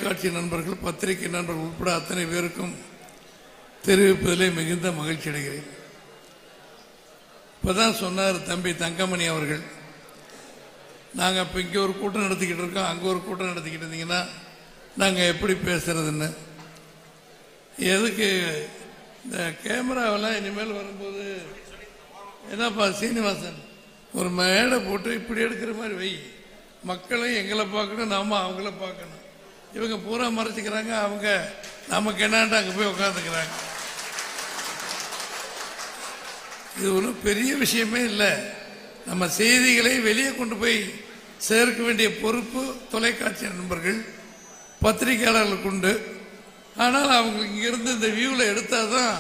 தொலைக்காட்சி நண்பர்கள், பத்திரிகை நண்பர்கள் உட்பட அத்தனை பேருக்கும் தெரிவிப்பதிலே மிகுந்த மகிழ்ச்சி அடைகிறேன். இப்பதான் சொன்னார் தம்பி தங்கமணி அவர்கள், நாங்கள் இப்போ இங்கே ஒரு கூட்டம் நடத்திக்கிட்டு இருக்கோம், அங்கே ஒரு கூட்டம் நடத்திக்கிட்டு இருந்தீங்கன்னா நாங்கள் எப்படி பேசுறதுன்னு. எதுக்கு இந்த கேமராவெல்லாம் இனிமேல் வரும்போது என்னப்பா சீனிவாசன் ஒரு மேடை போட்டு இப்படி எடுக்கிற மாதிரி வை, மக்களும் எங்களை பார்க்கணும், நாம அவங்கள பார்க்கணும். இவங்க பூரா மறைச்சிக்கிறாங்க, அவங்க நமக்கு என்னான்ட்டு அங்கே போய் உட்காந்துக்கிறாங்க. இது ஒன்றும் பெரிய விஷயமே இல்லை. நம்ம செய்திகளை வெளியே கொண்டு போய் சேர்க்க வேண்டிய பொறுப்பு தொலைக்காட்சி நண்பர்கள், பத்திரிகையாளர்களுக்கு உண்டு. ஆனால் அவங்க இங்கிருந்து இந்த வியூவில் எடுத்தால் தான்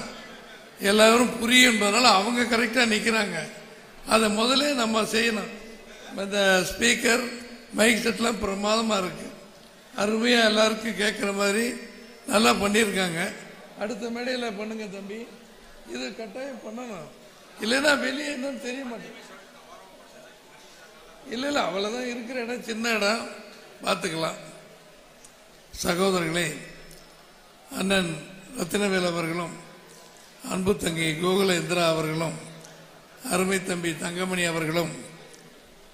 எல்லாரும் புரியும் என்பதனால அவங்க கரெக்டாக நிற்கிறாங்க. அதை முதலே நம்ம செய்யணும். இந்த ஸ்பீக்கர் மைக் செட்லாம் பிரமாதமாக இருக்குது, அருமையாக எல்லாருக்கும் கேட்குற மாதிரி நல்லா பண்ணியிருக்காங்க. அடுத்த மேடையில் பண்ணுங்க தம்பி, இது கட்டாயம் பண்ணணும், இல்லைன்னா வெளியே என்னன்னு தெரிய மாட்டேன். இல்லை அவ்வளோதான், இருக்கிற இடம் சின்ன இடம், பார்த்துக்கலாம். சகோதரர்களே, அண்ணன் ரத்தினவேல் அவர்களும் அன்பு தங்கை கோகுல இந்திரா அவர்களும் அருமை தம்பி தங்கமணி அவர்களும்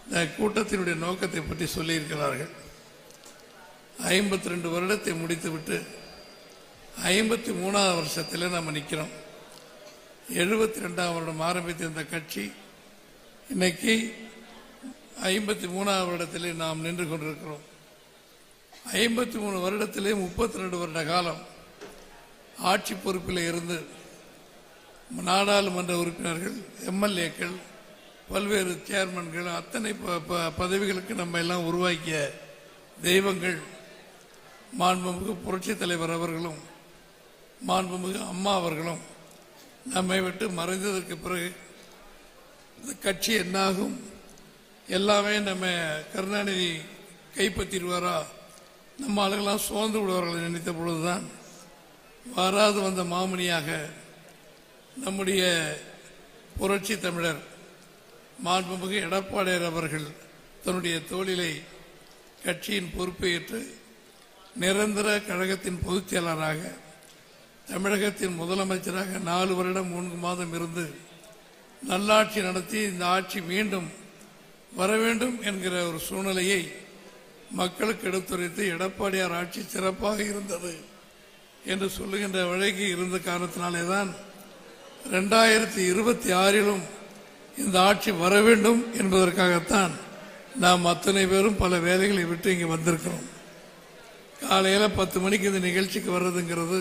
இந்த கூட்டத்தினுடைய நோக்கத்தை பற்றி சொல்லியிருக்கிறார்கள். 52 வருடத்தை முடித்துவிட்டு 53வது வருஷத்தில் நம்ம நிற்கிறோம். 72ஆம் வருடம் ஆரம்பித்த இந்த கட்சி இன்னைக்கு 53வது வருடத்திலே நாம் நின்று கொண்டிருக்கிறோம். 53 வருடத்திலே 32 வருட காலம் ஆட்சி பொறுப்பில் இருந்து நாடாளுமன்ற உறுப்பினர்கள், எம்எல்ஏக்கள், பல்வேறு சேர்மன்கள், அத்தனை பதவிகளுக்கு நம்ம எல்லாம் உருவாக்கிய தெய்வங்கள் மாண்புமிகு புரட்சித் தலைவர் அவர்களும் மாண்புமிகு அம்மா அவர்களும் நம்மை விட்டு மறைந்ததற்கு பிறகு இந்த கட்சி என்னாகும், எல்லாமே நம்ம கருணாநிதி கைப்பற்றிடுவாரா, நம்ம ஆளுகளாம் சோர்ந்து விடுவார்கள் நினைத்த பொழுதுதான் வராது வந்த மாமணியாக நம்முடைய புரட்சி தமிழர் மாண்புமிகு எடப்பாடியார் அவர்கள் தன்னுடைய தோளிலை கட்சியின் பொறுப்பேற்று நிரந்தர கழகத்தின் பொதுச் செயலாளராக, தமிழகத்தின் முதலமைச்சராக 4 வருடம் 3 மாதம் இருந்து நல்லாட்சி நடத்தி இந்த ஆட்சி மீண்டும் வர வேண்டும் என்கிற ஒரு சூழ்நிலையை மக்களுக்கு எடுத்துரைத்து எடப்பாடியார் ஆட்சி சிறப்பாக இருந்தது என்று சொல்லுகின்ற வழக்கு இருந்த காரணத்தினாலே தான் 2026 இந்த ஆட்சி வர வேண்டும் என்பதற்காகத்தான் நாம் அத்தனை பேரும் பல வேலைகளை விட்டு இங்கே வந்திருக்கிறோம். காலையில் 10 மணிக்கு இந்த நிகழ்ச்சிக்கு வர்றதுங்கிறது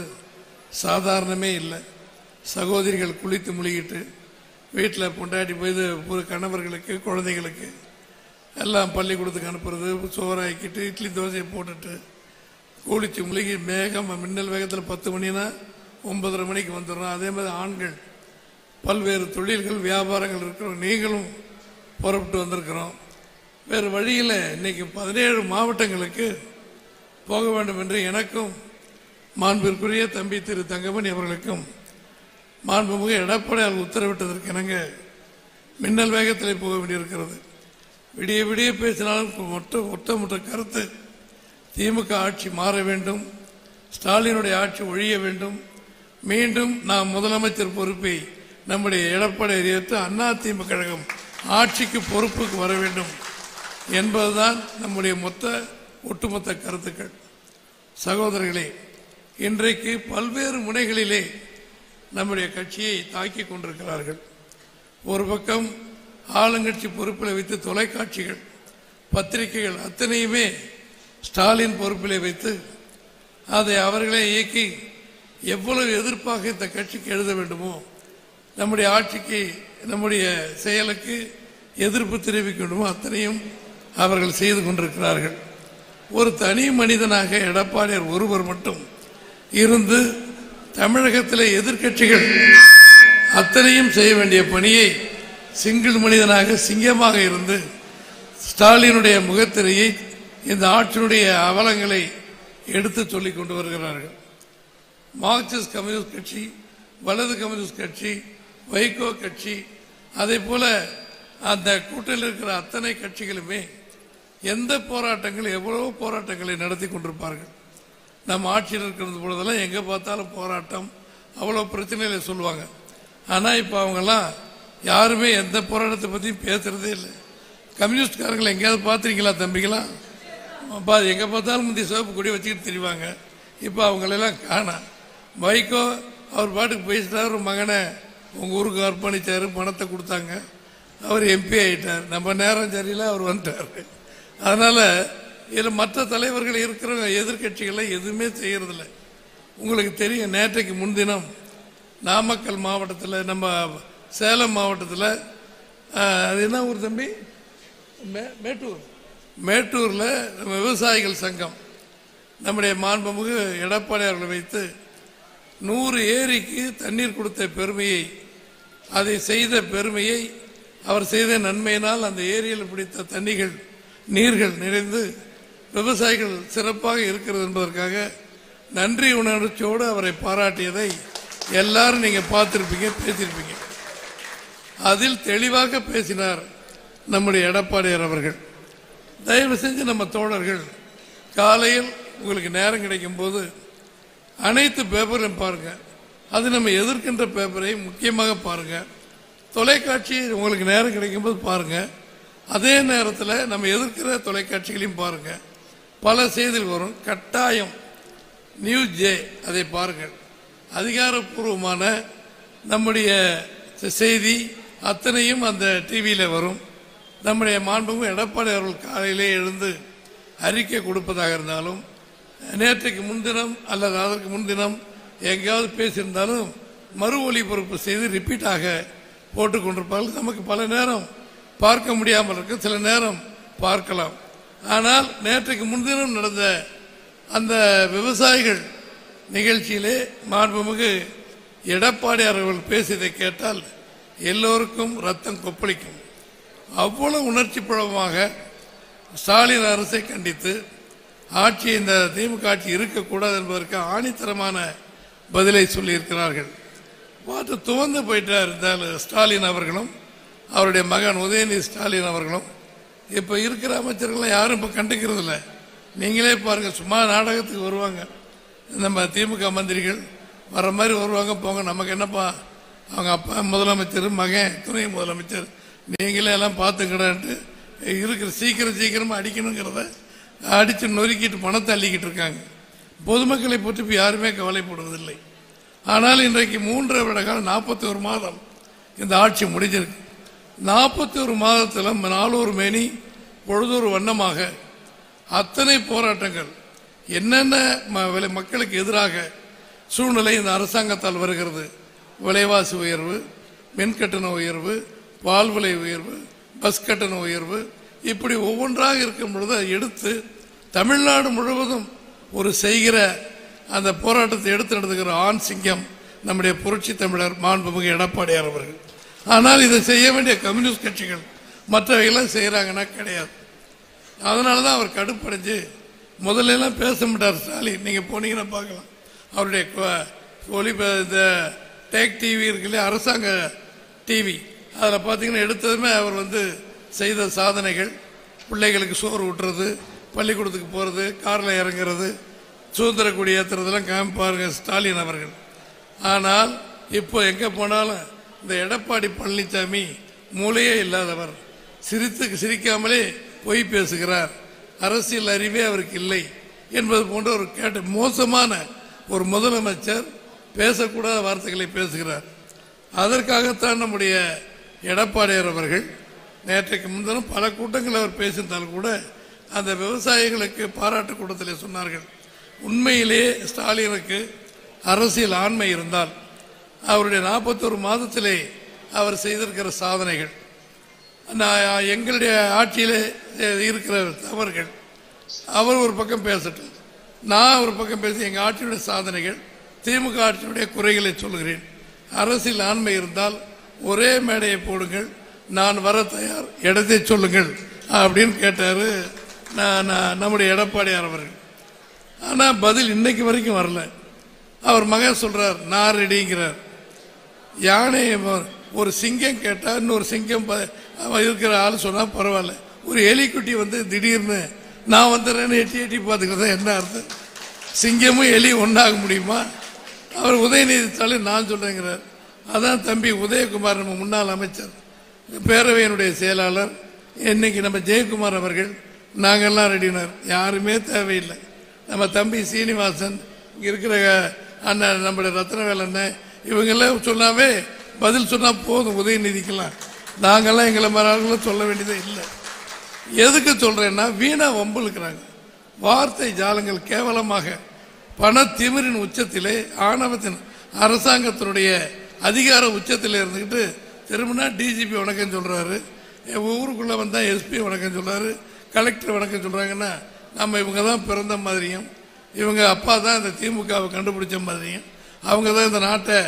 சாதாரணமே இல்லை. சகோதரிகள் குளித்து முழுகிட்டு வீட்டில் பொண்டாட்டி போய் கணவர்களுக்கு, குழந்தைகளுக்கு எல்லாம் பள்ளிக்கூடத்துக்கு அனுப்புறது, சோறாக்கிட்டு இட்லி தோசையை போட்டுட்டு குளிச்சு முழுகி மின்னல் வேகத்தில் 10 மணினா 9:30 மணிக்கு வந்துடுறோம். அதே மாதிரி ஆண்கள் பல்வேறு தொழில்கள், வியாபாரங்கள் இருக்கிறோம், நீங்களும் புறப்பட்டு வந்திருக்கிறோம். வேறு வழியில் இன்னைக்கு 17 மாவட்டங்களுக்கு போக வேண்டும் என்று எனக்கும் மாண்பிற்குரிய தம்பி திரு தங்கமணி அவர்களுக்கும் மாண்புமிகு எடப்பாடியார் உத்தரவிட்டதற்கு இணங்க மின்னல் வேகத்தில் போக வேண்டியிருக்கிறது. விடிய விடிய பேசினாலும் ஒட்டமுட்ட கருத்து, திமுக ஆட்சி மாற வேண்டும், ஸ்டாலினுடைய ஆட்சி ஒழிய வேண்டும், மீண்டும் நாம் முதலமைச்சர் பொறுப்பை நம்முடைய எடப்பாடியார் ஏற்று அதிமுக கழகம் ஆட்சிக்கு பொறுப்புக்கு வர வேண்டும் என்பதுதான் நம்முடைய ஒட்டுமொத்த கருத்துக்கள். சகோதரர்களே, இன்றைக்கு பல்வேறு முனைகளிலே நம்முடைய கட்சியை தாக்கிக் கொண்டிருக்கிறார்கள். ஒரு பக்கம் ஆளுங்கட்சி பொறுப்பில் வைத்து தொலைக்காட்சிகள், பத்திரிகைகள் அத்தனையுமே ஸ்டாலின் பொறுப்பிலே வைத்து அதை அவர்களே இயக்கி எவ்வளவு எதிர்ப்பாக இந்த கட்சிக்கு எழுத வேண்டுமோ, நம்முடைய ஆட்சிக்கு, நம்முடைய செயலுக்கு எதிர்ப்பு தெரிவிக்க வேண்டுமோ அத்தனையும் அவர்கள் செய்து கொண்டிருக்கிறார்கள். ஒரு தனி மனிதனாக எடப்பாடியார் ஒருவர் மட்டும் இருந்து தமிழகத்திலே எதிர்க்கட்சிகள் அத்தனையும் செய்ய வேண்டிய பணியை சிங்கிள் மனிதனாக, சிங்கமாக இருந்து ஸ்டாலினுடைய முகத்திரையை, இந்த ஆட்சியினுடைய அவலங்களை எடுத்து சொல்லிக் கொண்டு வருகிறார்கள். மார்க்சிஸ்ட் கம்யூனிஸ்ட் கட்சி, வலது கம்யூனிஸ்ட் கட்சி, வைகோ கட்சி, அதே போல அந்த கூட்டத்தில் இருக்கிற அத்தனை கட்சிகளுமே எந்த போராட்டங்கள், எவ்வளவு போராட்டங்களை நடத்தி கொண்டிருப்பார்கள். நம்ம ஆட்சியில் இருக்கிறது பொழுதெல்லாம் எங்கே பார்த்தாலும் போராட்டம், அவ்வளோ பிரச்சனைகளை சொல்லுவாங்க. ஆனால் இப்போ அவங்கெல்லாம் யாருமே எந்த போராட்டத்தை பற்றியும் பேசுகிறதே இல்லை. கம்யூனிஸ்ட்காரங்களை எங்கேயாவது பார்த்துருக்கீங்களா தம்பிங்களா? எங்கே பார்த்தாலும் முந்தைய சிவப்பு கொடி வச்சுக்கிட்டு தெரிவாங்க. இப்போ அவங்களெல்லாம் காணாம். வைகோ அவர் பாட்டுக்கு பேசிட்டார். ஒரு மகனை உங்கள் ஊருக்கு அர்ப்பணித்தார், பணத்தை கொடுத்தாங்க, அவர் எம்பி ஆகிட்டார். நம்ம நேரம் சரியில்லை, அவர் வந்துட்டார். அதனால் இதில் மற்ற தலைவர்கள் இருக்கிற எதிர்கட்சிகளை எதுவுமே செய்கிறதில்ல. உங்களுக்கு தெரியும், நேற்றைக்கு முன்தினம் நாமக்கல் மாவட்டத்தில், நம்ம சேலம் மாவட்டத்தில், அது என்ன ஊர் தம்பி, மேட்டூரில் நம்ம விவசாயிகள் சங்கம் நம்முடைய மாண்புமிகு எடப்பாடி அவர்களை வைத்து 100 ஏரிக்கு தண்ணீர் கொடுத்த பெருமையை, அதை செய்த பெருமையை, அவர் செய்த நன்மையினால் அந்த ஏரியில் பிடித்த தண்ணிகள், நீர்கள் நிறைந்து விவசாயிகள் சிறப்பாக இருக்கிறது என்பதற்காக நன்றி உணர்ச்சியோடு அவரை பாராட்டியதை எல்லாரும் நீங்கள் பார்த்துருப்பீங்க, பேசியிருப்பீங்க. அதில் தெளிவாக பேசினார் நம்முடைய எடப்பாடியார் அவர்கள். தயவு செஞ்சு நம்ம தோழர்கள் காலையில் உங்களுக்கு நேரம் கிடைக்கும் போது அனைத்து பேப்பரையும் பாருங்க. அது நம்ம எதிர்க்கின்ற பேப்பரை முக்கியமாக பாருங்க. தொலைக்காட்சி உங்களுக்கு நேரம் கிடைக்கும் போது பாருங்க. அதே நேரத்தில் நம்ம எதிர்க்கிற தொலைக்காட்சிகளையும் பாருங்க. பல செய்திகள் வரும். கட்டாயம் நியூஸ் ஜே அதை பாருங்கள். அதிகாரப்பூர்வமான நம்முடைய செய்தி அத்தனையும் அந்த டிவியில் வரும். நம்முடைய மாண்புமிகு எடப்பாடி அவர்கள் காலையிலே எழுந்து அறிக்கை கொடுப்பதாக இருந்தாலும், நேற்றைக்கு முன்தினம் அல்லது அதற்கு முன்தினம் எங்கேயாவது பேசியிருந்தாலும் மறு ஒலிபரப்பு செய்து ரிப்பீட்டாக போட்டுக்கொண்டிருப்பார்கள். நமக்கு பல நேரம் பார்க்க முடியாமல் இருக்கு, சில நேரம் பார்க்கலாம். ஆனால் நேற்றைக்கு முன்தினம் நடந்த அந்த விவசாயிகள் நிகழ்ச்சியிலே மாண்புமிகு எடப்பாடி அவர்கள் பேசியதை கேட்டால் எல்லோருக்கும் ரத்தம் கொப்பளிக்கும். அவ்வளவு உணர்ச்சி பூர்வமாக ஸ்டாலின் அரசை கண்டித்து ஆட்சி, இந்த திமுக ஆட்சி இருக்கக்கூடாது என்பதற்கு ஆணித்தரமான பதிலை சொல்லியிருக்கிறார்கள். பார்த்து துவந்து போயிட்டார் இருந்தாலும் ஸ்டாலின் அவர்களும் அவருடைய மகன் உதயநிதி ஸ்டாலின் அவர்களும். இப்போ இருக்கிற அமைச்சர்கள்லாம் யாரும் இப்போ கண்டுக்கிறது இல்லை. நீங்களே பாருங்கள், சும்மா நாடகத்துக்கு வருவாங்க. நம்ம திமுக மந்திரிகள் வர மாதிரி வருவாங்க, போங்க, நமக்கு என்னப்பா, அவங்க அப்பா முதலமைச்சர், மகன் துணை முதலமைச்சர், நீங்களே எல்லாம் பார்த்துக்கிடான்ட்டு இருக்கிற சீக்கிரமாக அடிக்கணுங்கிறத அடித்து நொறுக்கிட்டு பணத்தை அள்ளிக்கிட்டு இருக்காங்க. பொதுமக்களை பற்றி இப்போ யாருமே கவலைப்படுவதில்லை. ஆனால் இன்றைக்கு 3 வருட காலம், 41 மாதம் இந்த ஆட்சி முடிஞ்சிருக்கு. 41 மாதத்தில் நாளொரு மேனி பொழுதொரு வண்ணமாக அத்தனை போராட்டங்கள், என்னென்ன மக்களுக்கு எதிராக சூழ்நிலை இந்த அரசாங்கத்தால் வருகிறது. விலைவாசி உயர்வு, மின்கட்டண உயர்வு, பால் விலை உயர்வு, பஸ் கட்டண உயர்வு, இப்படி ஒவ்வொன்றாக இருக்கும் பொழுது எடுத்து தமிழ்நாடு முழுவதும் ஒரு செய்கிற அந்த போராட்டத்தை எடுத்து நடத்துகிற ஆண் சிங்கம் நம்முடைய புரட்சி தமிழர் மாண்புமிகு எடப்பாடியார் அவர்கள். ஆனால் இதை செய்ய வேண்டிய கம்யூனிஸ்ட் கட்சிகள் மற்றவைகளாம் செய்கிறாங்கன்னா கிடையாது. அதனால தான் அவர் கடுப்படைஞ்சு முதல்லலாம் பேச மாட்டார் ஸ்டாலின். நீங்கள் போனீங்கன்னா பார்க்கலாம், அவருடைய இந்த டேக் டிவி இருக்குல்ல, அரசாங்க டிவி, அதில் பார்த்தீங்கன்னா எடுத்ததுமே அவர் செய்த சாதனைகள், பிள்ளைகளுக்கு சோறு ஊட்டுறது, பள்ளிக்கூடத்துக்கு போகிறது, காரில் இறங்குறது, சுதந்திர கொடி ஏற்றுறதெல்லாம் காமிப்பாருங்க ஸ்டாலின் அவர்கள். ஆனால் இப்போ எங்கே போனாலும் இந்த எடப்பாடி பழனிசாமி மூளையே இல்லாதவர், சிரிக்காமலே பொய் பேசுகிறார், அரசியல் அறிவே அவருக்கு இல்லை என்பது போன்ற ஒரு மோசமான ஒரு முதலமைச்சர் பேசக்கூடாத வார்த்தைகளை பேசுகிறார். அதற்காகத்தான் நம்முடைய எடப்பாடியார் அவர்கள் நேற்றைக்கு முன்தினம் பல கூட்டங்கள் அவர் பேசியிருந்தாலும் கூட அந்த விவசாயிகளுக்கு பாராட்டு கூட்டத்தில் சொன்னார்கள், உண்மையிலே ஸ்டாலினுக்கு அரசியல் ஆண்மை இருந்தால் அவருடைய 41 மாதத்திலே அவர் செய்திருக்கிற சாதனைகள், எங்களுடைய ஆட்சியிலே இருக்கிற தவறுகள், அவர் ஒரு பக்கம் பேசட்டும், நான் ஒரு பக்கம் பேசி எங்கள் ஆட்சியுடைய சாதனைகள், திமுக ஆட்சியுடைய குறைகளை சொல்கிறேன். அரசியல் ஆண்மை இருந்தால் ஒரே மேடையை போடுங்கள், நான் வர தயார், இடத்தை சொல்லுங்கள் அப்படின்னு கேட்டார் நம்முடைய எடப்பாடியார் அவர்கள். ஆனால் பதில் இன்னைக்கு வரைக்கும் வரல. அவர் மகன் சொல்றார், நான் ரெடிங்கிறார். யானை ஒரு சிங்கம் கேட்டால் இன்னொரு சிங்கம் இருக்கிற ஆள் சொன்னால் பரவாயில்ல, ஒரு எலிக்குட்டி திடீர்னு நான் வந்துடுறேன்னு எட்டி பார்த்துக்கிறதா என்ன அர்த்தம்? சிங்கமும் எலி ஒன்றாக முடியுமா? அவர் உதயநிதி ஸ்டாலின் நான் சொல்றேங்கிறார். அதான் தம்பி உதயகுமார், நம்ம முன்னாள் அமைச்சர், பேரவையினுடைய செயலாளர், இன்னைக்கு நம்ம ஜெயக்குமார் அவர்கள், நாங்கெல்லாம் ரெடினர், யாருமே தேவையில்லை. நம்ம தம்பி சீனிவாசன், இங்க இருக்கிற அண்ணன் நம்முடைய ரத்னவேல் அண்ணன், இவங்கெல்லாம் சொன்னாவே பதில் சொன்னா போதும் உதயநிதிக்கெல்லாம். நாங்கெல்லாம் எங்களை மறுநாளும் சொல்ல வேண்டியதே இல்லை. எதுக்கு சொல்றேன்னா, வீணா வம்புழுக்கிறாங்க. வார்த்தை ஜாலங்கள் கேவலமாக பண திமிரின் உச்சத்திலே, ஆணவத்தின் அரசாங்கத்தினுடைய அதிகார உச்சத்தில் இருந்துக்கிட்டு திரும்பினா டிஜிபி வணக்கம் சொல்றாரு, ஊருக்குள்ள வந்தா எஸ்பி வணக்கம் சொல்றாரு, கலெக்டர் வணக்கம் சொல்றாங்கன்னா நம்ம இவங்க தான் பிறந்த மாதிரியும், இவங்க அப்பா தான் இந்த திமுகவை கண்டுபிடிச்ச மாதிரியும், அவங்க தான் இந்த நாட்டை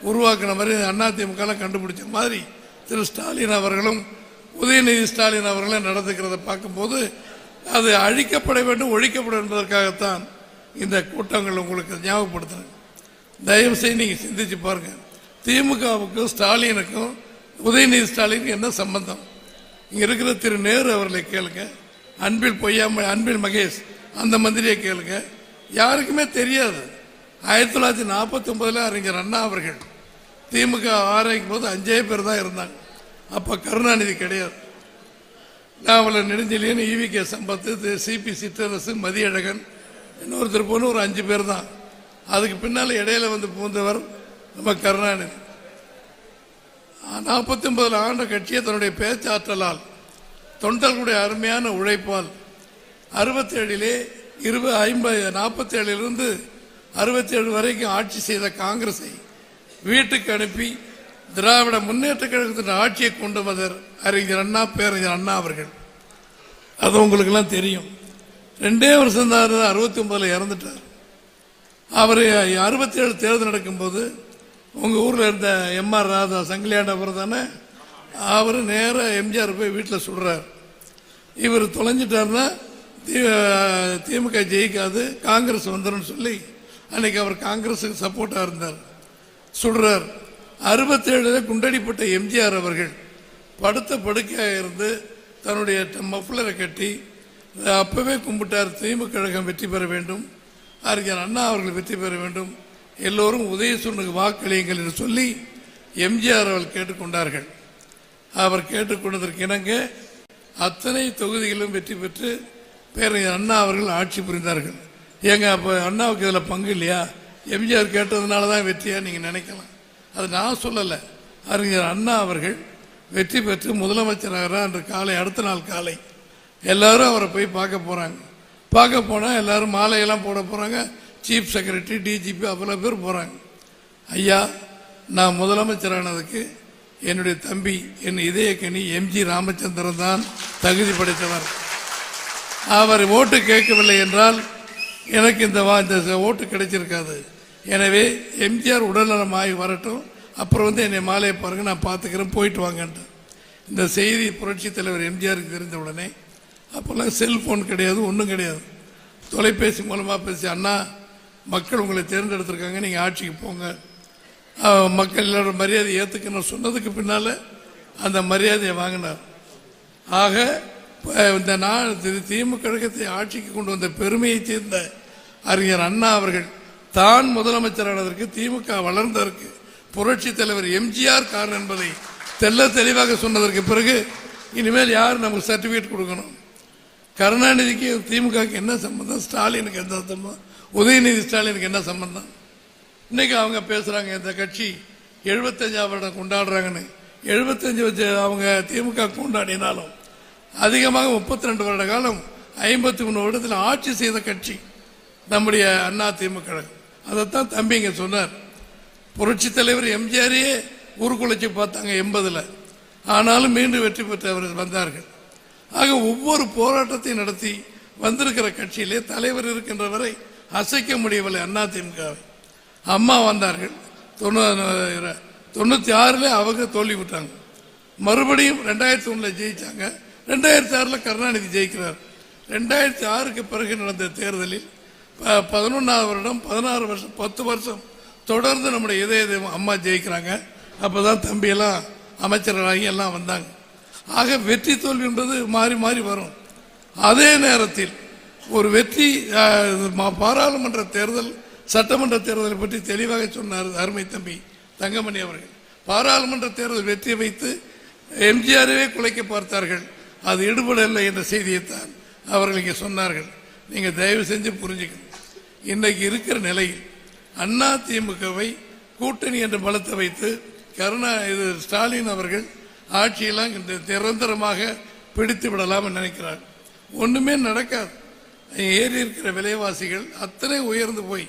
உருவாக்கின மாதிரி அண்ணா திமுக கண்டுபிடிச்ச மாதிரி திரு ஸ்டாலின் அவர்களும் உதயநிதி ஸ்டாலின் அவர்களும் நடந்துக்கிறத பார்க்கும்போது அது அழிக்கப்பட வேண்டும், ஒழிக்கப்படும் என்பதற்காகத்தான் இந்த கூட்டங்கள் உங்களுக்கு ஞாபகப்படுத்துறேன். தயவு செய்து நீங்க சிந்திச்சு பாருங்க, திமுகவுக்கும் ஸ்டாலினுக்கும் உதயநிதி ஸ்டாலினுக்கு என்ன சம்பந்தம்? இங்க இருக்கிற திரு நேரு அவர்களை கேளுங்க, அன்பில் மகேஷ் அந்த மந்திரியை கேளுங்க, யாருக்குமே தெரியாது. 1949 அறிஞர் அண்ணா அவர்கள் திமுக ஆரம்பிக்கும் போது 5 பேர் தான் இருந்தாங்க. அப்ப கருணாநிதி கிடையாது. நாவலர் நெடுஞ்செழியன், ஈவிகே சம்பத்து, சிபி சிற்றரசு, மதியழகன், இன்னொருத்தர் போன ஒரு 5 பேர் தான். அதுக்கு பின்னால இடையில வந்து பூந்தவர் நம்ம கருணாநிதி. 49 ஆண்டு கட்சியை தன்னுடைய பேச்சாற்றலால், தொண்டர்களுடைய அருமையான உழைப்பால் 67 47 67 வரைக்கும் ஆட்சி செய்த காங்கிரஸை வீட்டுக்கு அனுப்பி திராவிட முன்னேற்ற கழகத்தின் ஆட்சியை கொண்டு வந்தார் அறிஞர் அண்ணா, பேரறிஞர் அண்ணா அவர்கள். அது உங்களுக்கு எல்லாம் தெரியும். 2 வருஷம் தான் 69 இறந்துட்டார். அவர் 67 தேர்தல் நடக்கும்போது உங்க ஊர்ல இருந்த MR ராதா சங்கிலியாண்டவர் தானே, அவர் நேர எம்ஜிஆர் போய் வீட்டில் சுடுறார். இவர் தொலைஞ்சிட்டார்னா திமுக ஜெயிக்காது, காங்கிரஸ் வந்துடும் சொல்லி அன்னைக்கு அவர் காங்கிரஸுக்கு சப்போர்ட்டா இருந்தார். சுடுறார். 67 குண்டடிப்பட்ட எம்ஜிஆர் அவர்கள் படுத்த படுக்கையாக இருந்து தன்னுடைய மஃப்ளரை கட்டி அப்பவே கும்பிட்டார், திமுக கழகம் வெற்றி பெற வேண்டும், அறிஞர் அண்ணா அவர்கள் வெற்றி பெற வேண்டும், எல்லோரும் உதயசூரனுக்கு வாக்களியுங்கள் என்று சொல்லி எம்ஜிஆர் அவர்கள் கேட்டுக்கொண்டார்கள். அவர் கேட்டுக்கொண்டதற்கு இணங்க அத்தனை தொகுதிகளிலும் வெற்றி பெற்று பேரறிஞர் அண்ணா அவர்கள் ஆட்சி புரிந்தார்கள். ஏங்க அப்ப அண்ணாவுக்கு இதுல பங்கு இல்லையா? எம்ஜிஆர் கேட்டதுனால தான் வெற்றியா நீங்க நினைக்கலாம். அது நான் சொல்லல. அறிஞர் அண்ணா அவர்கள் வெற்றி பெற்று முதலமைச்சராக அன்று காலை, அடுத்த நாள் காலை எல்லாரும் அவரை போய் பார்க்க போறாங்க. பார்க்க போனா எல்லாரும் மாலையெல்லாம் போட போறாங்க. சீஃப் செக்ரட்டரி, டிஜிபி அவ்வளவு பேர் போறாங்க. ஐயா, நான் முதலமைச்சரானதுக்கு என்னுடைய தம்பி, என் இதயக்கனி MG ராமச்சந்திரன் தான் தகுதி படைத்தவர். அவர் ஓட்டு கேட்கவில்லை என்றால் எனக்கு இந்த ஓட்டு கிடைச்சிருக்காது. எனவே எம்ஜிஆர் உடல்நலம் ஆகி வரட்டும், அப்புறம் என்னை மாலையை பாருங்க, நான் பார்த்துக்கிறேன், போயிட்டு வாங்கன்ட்டு. இந்த செய்தி புரட்சி தலைவர் எம்ஜிஆருக்கு தெரிந்த உடனே, அப்போல்லாம் செல்போன் கிடையாது, ஒன்றும் கிடையாது, தொலைபேசி மூலமாக பேசி, அண்ணா மக்கள் உங்களை தேர்ந்தெடுத்திருக்காங்க, நீங்கள் ஆட்சிக்கு போங்க, மக்கள் எல்லாரோட மரியாதை ஏற்றுக்கணும் சொன்னதுக்கு பின்னால அந்த மரியாதையை வாங்கினார். ஆக இந்த திமுக கழகத்தை ஆட்சிக்கு கொண்டு வந்த பெருமையை சேர்ந்த அறிஞர் அண்ணா அவர்கள் தான் முதலமைச்சரானதற்கு, திமுக வளர்ந்ததற்கு புரட்சி தலைவர் எம்ஜிஆர் காரணம் என்பதை தெல்ல தெளிவாக சொன்னதற்கு பிறகு இனிமேல் யார் நமக்கு சர்டிபிகேட் கொடுக்கணும்? கருணாநிதிக்கு திமுகவுக்கு என்ன சம்பந்தம்? ஸ்டாலினுக்கு என்ன சம்பந்தம்? உதயநிதி ஸ்டாலினுக்கு என்ன சம்பந்தம்? இன்னைக்கு அவங்க பேசுறாங்க, இந்த கட்சி 75 வருடம் கொண்டாடுறாங்கன்னு. 75 அவங்க திமுக கொண்டாடினாலும் அதிகமாக 32 வருட காலம் 53 வருடத்தில் ஆட்சி செய்த கட்சி நம்முடைய அண்ணா திமுக கழகம். அதைத்தான் தம்பிங்க சொன்னார். புரட்சி தலைவர் எம்ஜிஆரே ஊருக்குழைச்சி பார்த்தாங்க 80. ஆனாலும் மீண்டும் வெற்றி பெற்றவர்கள் வந்தார்கள். ஆக ஒவ்வொரு போராட்டத்தையும் நடத்தி வந்திருக்கிற கட்சியிலே தலைவர் இருக்கின்ற வரை அசைக்க முடியவில்லை அண்ணா திமுகவை. அம்மா வந்தார்கள் 96 அவங்க தோல்வி விட்டாங்க. மறுபடியும் 2001 ஜெயிச்சாங்க. 2006 கருணாநிதி ஜெயிக்கிறார். 2006க்கு பிறகு நடந்த தேர்தலில் 11வது வருடம் 16 வருஷம் 10 வருஷம் தொடர்ந்து நம்முடைய இதய அம்மா ஜெயிக்கிறாங்க. அப்பதான் தம்பியெல்லாம் அமைச்சர்களாகி எல்லாம் வந்தாங்க. ஆக வெற்றி தோல்வி என்பது மாறி மாறி வரும். அதே நேரத்தில் ஒரு வெற்றி பாராளுமன்ற தேர்தல் சட்டமன்ற தேர்தலை பற்றி தெளிவாக சொன்னார் அருமை தம்பி தங்கமணி அவர்கள். பாராளுமன்ற தேர்தல் வெற்றி வைத்து எம்ஜிஆரவே குலைக்க பார்த்தார்கள், அது ஈடுபடவில்லை என்ற செய்தியைத்தான் அவர்கள் இங்கே சொன்னார்கள். நீங்கள் தயவு செஞ்சு புரிஞ்சுக்கணும். இன்றைக்கு இருக்கிற நிலையில் அண்ணா திமுகவை கூட்டணி என்ற பலத்தை வைத்து ஸ்டாலின் அவர்கள் ஆட்சியெல்லாம் நிரந்தரமாக பிடித்து விடலாம் நினைக்கிறார். ஒன்றுமே நடக்காது. ஏறி இருக்கிற விலைவாசிகள் அத்தனை உயர்ந்து போய்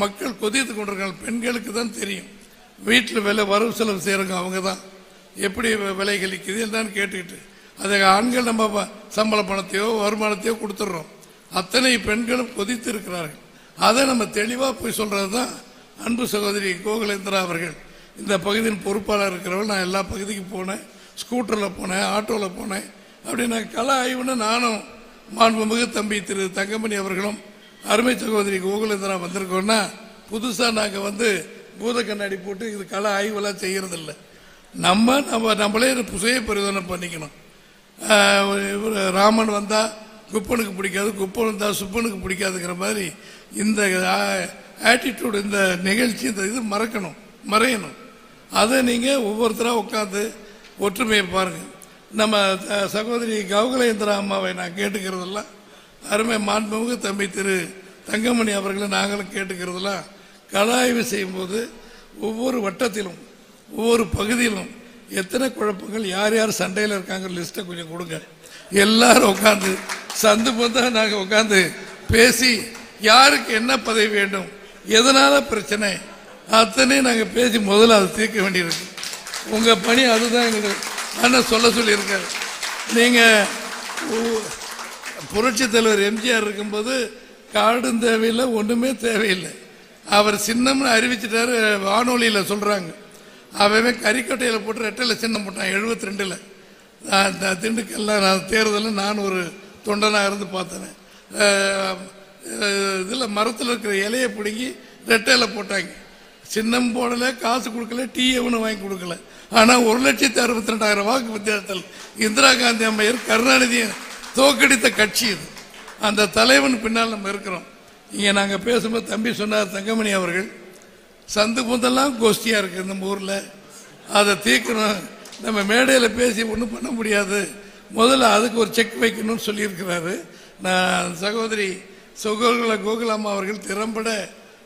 மக்கள் கொதித்து கொண்டிருக்காங்க. பெண்களுக்கு தான் தெரியும், வீட்டில் வரவு செலவு செய்கிறவங்க அவங்க தான் எப்படி விலை கழிக்குது என்னன்னு கேட்டுக்கிட்டு அதை ஆண்கள் நம்ம சம்பள பணத்தையோ வருமானத்தையோ கொடுத்துட்றோம். அத்தனை பெண்களும் கொதித்து இருக்கிறார்கள். அதை நம்ம தெளிவாக போய் சொல்றது தான் அன்பு சகோதரி கோகுலேந்திரா அவர்கள் இந்த பகுதியின் பொறுப்பாளர் இருக்கிறவர்கள். நான் எல்லா பகுதிக்கும் போனேன், ஸ்கூட்டரில் போனேன், ஆட்டோவில் போனேன். அப்படி நான் கள ஆய்வுன்னு நானும் மாண்புமிகு தம்பி திரு தங்கமணி அவர்களும் அருமை சகோதரி கோகுலேந்திரா வந்திருக்கோம்னா புதுசாக நாங்கள் பூத கண்ணாடி போட்டு இது கள ஆய்வெல்லாம் செய்யறதில்ல. நம்மளே சுய பரிசோதனை பண்ணிக்கணும். ராமன் வந்தால் குப்பனுக்கு பிடிக்காது, குப்பன் வந்தால் சுப்பனுக்கு பிடிக்காதுங்கிற மாதிரி இந்த ஆட்டிடியூட், இந்த நிகழ்ச்சி, இந்த இது மறையணும். அதை நீங்கள் ஒவ்வொருத்தராக உட்காந்து ஒற்றுமையை பாருங்கள். நம்ம சகோதரி கோகுலேந்திரா அம்மாவை நான் கேட்டுக்கிறதெல்லாம், அருமை மாண்புமிகு தம்பி திரு தங்கமணி அவர்களை நாங்களும் கேட்டுக்கிறதெல்லாம், கலாய்வு செய்யும்போது ஒவ்வொரு வட்டத்திலும் ஒவ்வொரு பகுதியிலும் எத்தனை குழப்பங்கள், யார் யார் சண்டையில் இருக்காங்க லிஸ்ட்டை கொஞ்சம் கொடுங்க. எல்லாரும் உட்காந்து சந்து பொந்தா நாங்கள் உட்காந்து பேசி யாருக்கு என்ன பதவி வேண்டும், எதனால பிரச்சனை, அத்தனை நாங்கள் பேசி முதல்ல அதை தீர்க்க வேண்டியிருக்கு. உங்கள் பணி அதுதான். எங்களுக்கு அண்ணன் சொல்லியிருக்காரு. நீங்கள் புரட்சி தலைவர் எம்ஜிஆர் இருக்கும்போது கார்டும் தேவையில்லை, ஒன்றுமே தேவையில்லை. அவர் சின்னம்னு அறிவிச்சிட்டாரு, வானொலியில் சொல்கிறாங்க. அவன் கறிக்கட்டையில் போட்டு ரெட்டையில் சின்னம் போட்டான் 72. திண்டுக்கல்லாம் நான் தேர்தலில் நான் ஒரு தொண்டனாக இருந்து பார்த்தேன். இதில் மரத்தில் இருக்கிற இலையை பிடுங்கி ரெட்டையில் போட்டாங்க. சின்னம் போடலை, காசு கொடுக்கல, டீ எவனு வாங்கி கொடுக்கல. ஆனால் 1,62,000 வாக்கு வித்தியாசத்தில் இந்திரா காந்தி அம்மையார் கருணாநிதியை தோக்கடித்த கட்சி இது. அந்த தலைவன் பின்னால் நம்ம இருக்கிறோம். இங்கே நாங்கள் பேசும்போது தம்பி சொன்னார் தங்கமணி அவர்கள், சந்து புந்தெல்லாம் கோஷ்டியாக இருக்குது நம்ம ஊரில், அதை தீர்க்கணும். நம்ம மேடையில் பேசி ஒன்றும் பண்ண முடியாது, முதல்ல அதுக்கு ஒரு செக் வைக்கணும்னு சொல்லியிருக்கிறாரு. நான் சகோதரி கோகுலாம்மா அவர்கள் திறம்பட